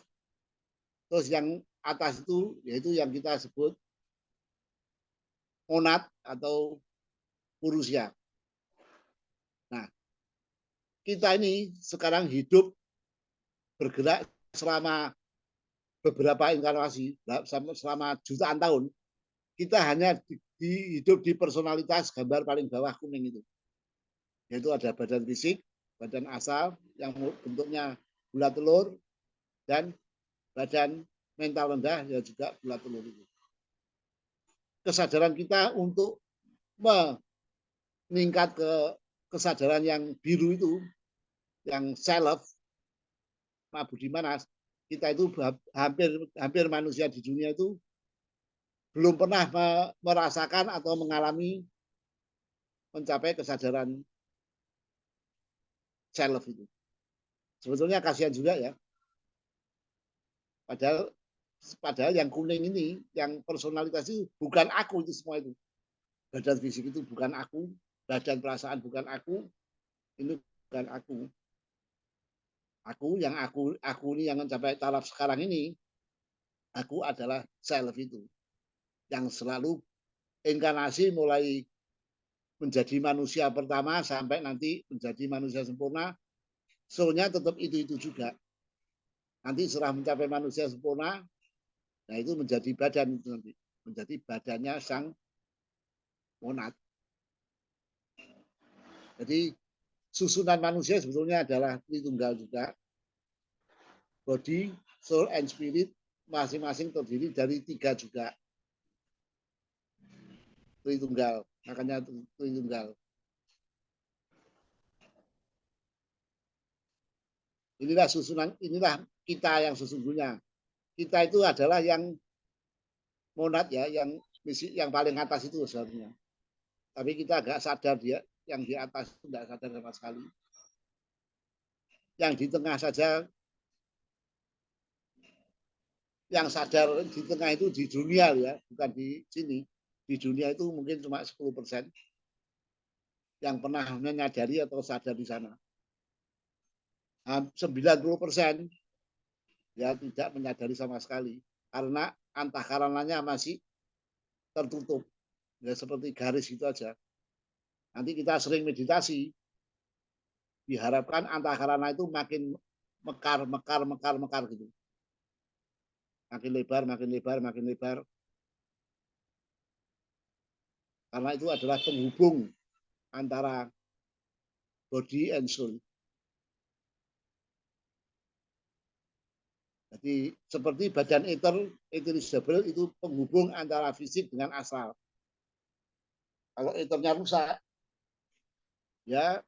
terus yang atas itu yaitu yang kita sebut monad atau manusia. Nah, kita ini sekarang hidup bergerak selama beberapa inkarnasi, selama jutaan tahun, kita hanya hidup di personalitas gambar paling bawah kuning itu. Yaitu ada badan fisik, badan asal yang bentuknya bulat telur, dan badan mental rendah yang juga bulat telur itu. Kesadaran kita untuk meningkat ke kesadaran yang biru itu, yang self, budi manas, kita itu hampir manusia di dunia itu belum pernah merasakan atau mengalami mencapai kesadaran self itu. Sebetulnya kasihan juga ya. Padahal yang kuning ini, yang personalitas itu bukan aku itu semua itu. Badan fisik itu bukan aku, badan perasaan bukan aku, ini bukan aku. Aku ini yang mencapai taraf sekarang ini, aku adalah self itu. Yang selalu inkarnasi mulai menjadi manusia pertama sampai nanti menjadi manusia sempurna, soulnya tetap itu juga. Nanti setelah mencapai manusia sempurna, nah itu menjadi badan itu nanti, menjadi badannya sang monad. Jadi susunan manusia sebetulnya adalah Tritunggal juga. Body, soul, and spirit masing-masing terdiri dari 3 juga. Tritunggal. Makanya Tritunggal. Inilah susunan, inilah kita yang sesungguhnya. Kita itu adalah yang monad ya, yang misi yang paling atas itu sebenarnya. Tapi kita agak sadar dia yang di atas itu tidak sadar sama sekali. Yang di tengah saja, yang sadar di tengah itu di dunia ya, bukan di sini. Di dunia itu mungkin cuma 10% yang pernah menyadari atau sadar di sana. 90% ya tidak menyadari sama sekali karena antahkarananya masih tertutup ya, seperti garis itu aja. Nanti kita sering meditasi, diharapkan antahkarana itu makin mekar gitu, makin lebar, karena itu adalah penghubung antara body and soul. Jadi seperti badan etherisable itu penghubung antara fisik dengan astral. Kalau ethernya rusak, ya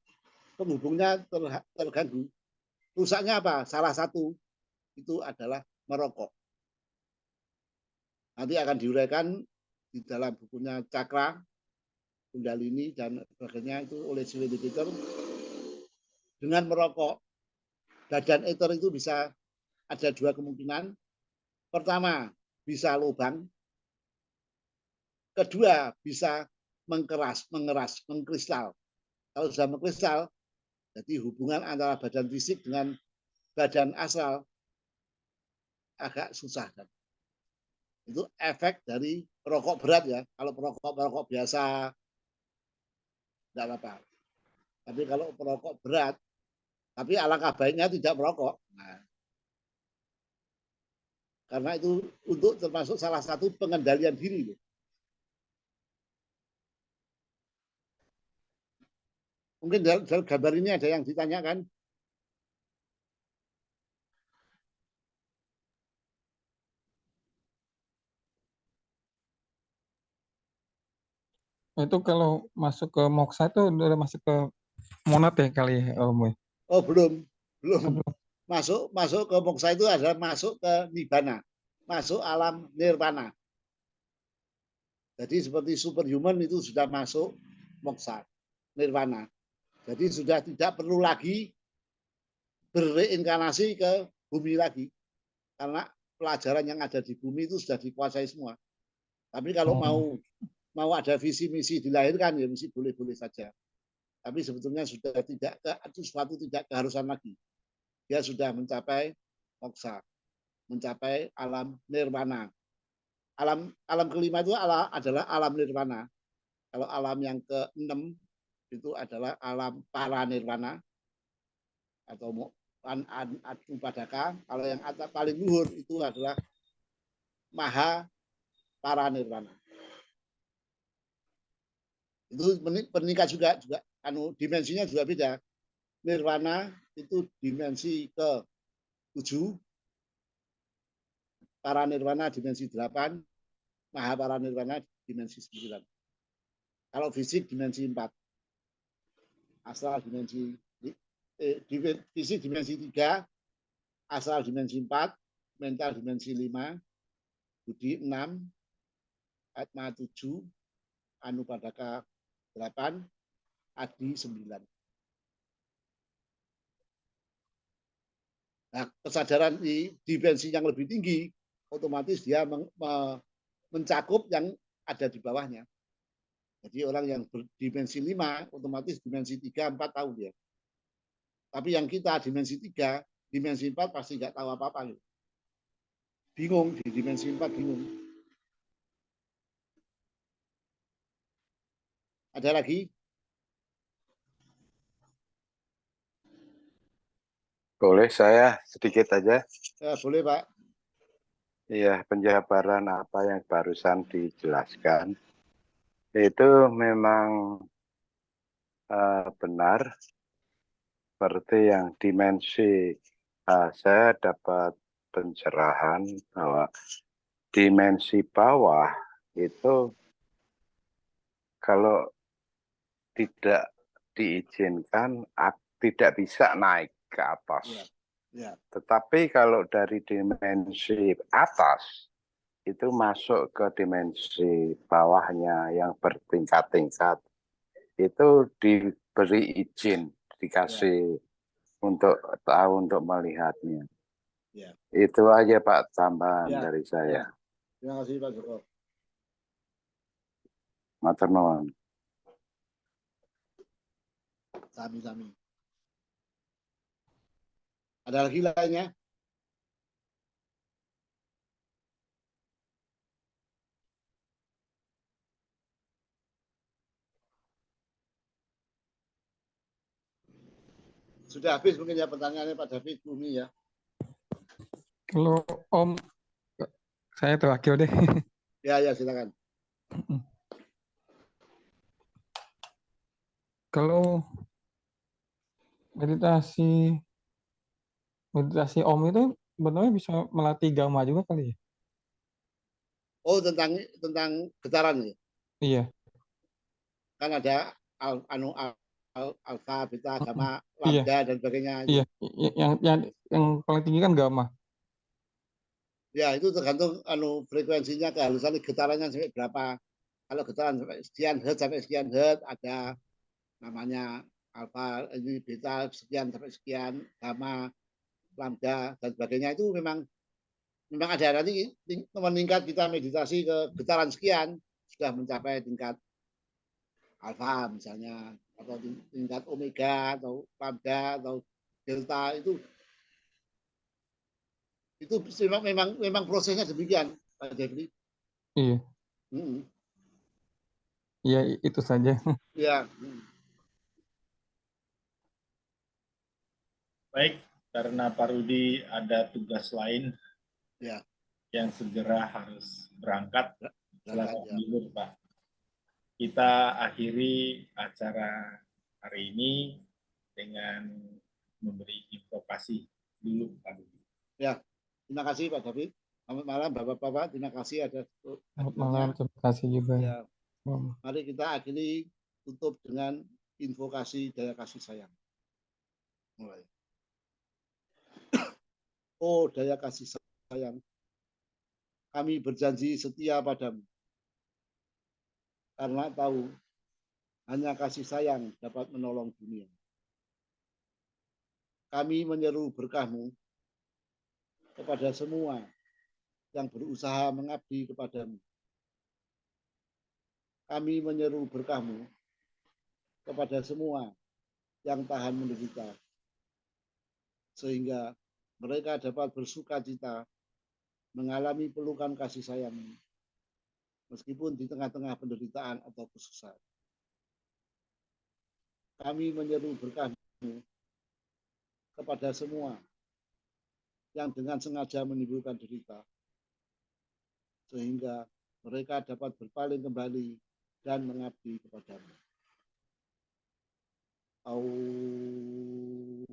penghubungnya terganggu. Rusaknya apa? Salah satu itu adalah merokok. Nanti akan diuraikan di dalam bukunya Cakra, Kundalini dan sebagainya itu oleh Sweden Peter. Dengan merokok, badan ether itu bisa ada dua kemungkinan. Pertama, bisa lubang. Kedua, bisa mengeras, mengkristal. Kalau sudah mengkristal, jadi hubungan antara badan fisik dengan badan astral agak susah. Itu efek dari perokok berat ya. Kalau perokok biasa, tidak apa-apa. Tapi kalau perokok berat, tapi alangkah baiknya tidak merokok. Nah, karena itu untuk termasuk salah satu pengendalian diri. Mungkin dalam gambar ini ada yang ditanyakan.
Itu kalau masuk ke moksa itu udah masuk ke monad ya kali ya, Om?
Oh, belum. Masuk ke moksa itu adalah masuk ke nibbana, masuk alam nirvana. Jadi seperti superhuman itu sudah masuk moksa, nirvana. Jadi sudah tidak perlu lagi berreinkarnasi ke bumi lagi. Karena pelajaran yang ada di bumi itu sudah dikuasai semua. Tapi kalau mau ada visi misi dilahirkan ya misi boleh-boleh saja. Tapi sebetulnya sudah tidak suatu tidak keharusan lagi. Dia sudah mencapai moksa, mencapai alam nirvana. Alam kelima itu adalah alam nirvana. Kalau alam yang ke-6 itu adalah alam para nirvana atau Upadaka. Kalau yang paling luhur itu adalah maha para nirvana. Itu meningkat juga dimensinya juga beda. Nirvana itu dimensi ke-7, para nirvana dimensi 8, maha para nirvana dimensi 9. Kalau fisik dimensi 4. Astral dimensi fisik dimensi 3, astral dimensi 4, mental dimensi 5, budi 6, atma 7, anupadaka 8, adi 9. Nah, kesadaran di dimensi yang lebih tinggi, otomatis dia mencakup yang ada di bawahnya. Jadi orang yang berdimensi 5, otomatis dimensi 3, 4 tahu dia. Tapi yang kita dimensi 3, dimensi 4 pasti nggak tahu apa-apa. Bingung, di dimensi 4 bingung. Ada lagi?
Boleh saya sedikit aja?
Ya, boleh, Pak.
Iya, penjabaran apa yang barusan dijelaskan itu memang benar. Seperti yang dimensi saya dapat pencerahan bahwa dimensi bawah itu kalau tidak diizinkan tidak bisa naik ke atas.
Ya.
Tetapi kalau dari dimensi atas itu masuk ke dimensi bawahnya yang bertingkat-tingkat, itu diberi izin, dikasih untuk tahu, untuk melihatnya.
Ya.
Itu aja Pak tambahan
Ya.
dari saya.
Ya. Terima kasih Pak Joko.
Matur nuwun.
Sami-sami. Ada lagi lainnya? Sudah habis mungkin ya pertanyaannya Pak David, Bumi ya.
Kalau Om, saya terakhir deh.
Ya, silakan.
Kalau meditasi Om itu sebenarnya bisa melatih gamma juga kali ya?
Oh, tentang getaran ya?
Iya.
Kan ada alfa, beta, gamma,
Iya.
lambda dan sebagainya.
Iya, yang paling tinggi kan gamma.
Ya, itu tergantung frekuensinya, kehalusan getarannya sampai berapa. Kalau getaran sampai sekian hertz, ada namanya alfa, ini beta sekian sampai sekian, gamma, lambda dan sebagainya. Itu memang ada nanti meningkat kita meditasi ke getaran sekian sudah mencapai tingkat alfa misalnya, atau tingkat omega atau lambda atau delta, itu memang prosesnya demikian Pak Jeffrey.
Iya. Iya, itu saja.
Ya.
Baik, karena Pak Rudi ada tugas lain
ya,
yang segera harus berangkat. Selamat
ya.
libur, Pak. Kita akhiri acara hari ini dengan memberi invokasi dulu, Pak Rudi.
Ya, terima kasih Pak David. Selamat malam Bapak-Bapak, terima kasih atas
Selamat malam, terima kasih juga.
Ya. Mari kita akhiri tutup dengan invokasi daya kasih sayang. Mulai. Oh daya kasih sayang, kami berjanji setia padamu, karena tahu hanya kasih sayang dapat menolong dunia. Kami menyeru berkah-Mu kepada semua yang berusaha mengabdi kepadamu. Kami menyeru berkah-Mu kepada semua yang tahan menderita, sehingga mereka dapat bersuka cita mengalami pelukan kasih sayang-Mu, meskipun di tengah-tengah penderitaan atau kesusahan. Kami menyeru berkah-Mu kepada semua yang dengan sengaja menimbulkan derita, sehingga mereka dapat berpaling kembali dan mengabdi kepadamu. Aum.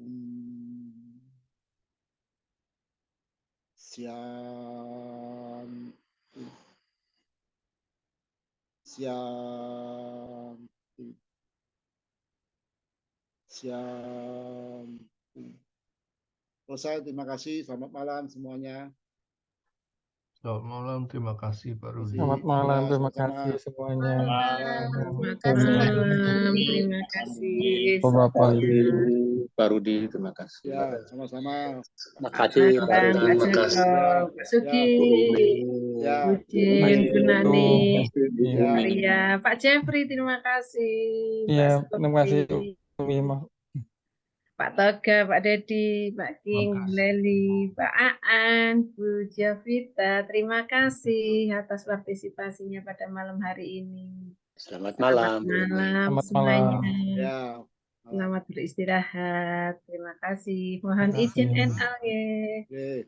Selesai, terima kasih. Selamat malam semuanya.
Selamat malam, terima kasih Pak Rudi.
Selamat malam, terima kasih semuanya.
Terima kasih malam, terima kasih.
Bapak
Pak Rudi, terima kasih.
Ya, sama-sama.
Terima kasih Pak Rudi.
Pak Joko, Pak Sugi, Ujin, Bu Nani, Ria, Pak Jeffrey, terima kasih.
Iya, terima kasih Bima.
Pak Toga, Pak Dedi, Pak King, Bu Leli, Pak Aan, Bu Javita, terima kasih atas partisipasinya pada malam hari ini.
Selamat malam.
Selamat malam semuanya. Selamat beristirahat. Terima kasih. Mohon izin NL ya.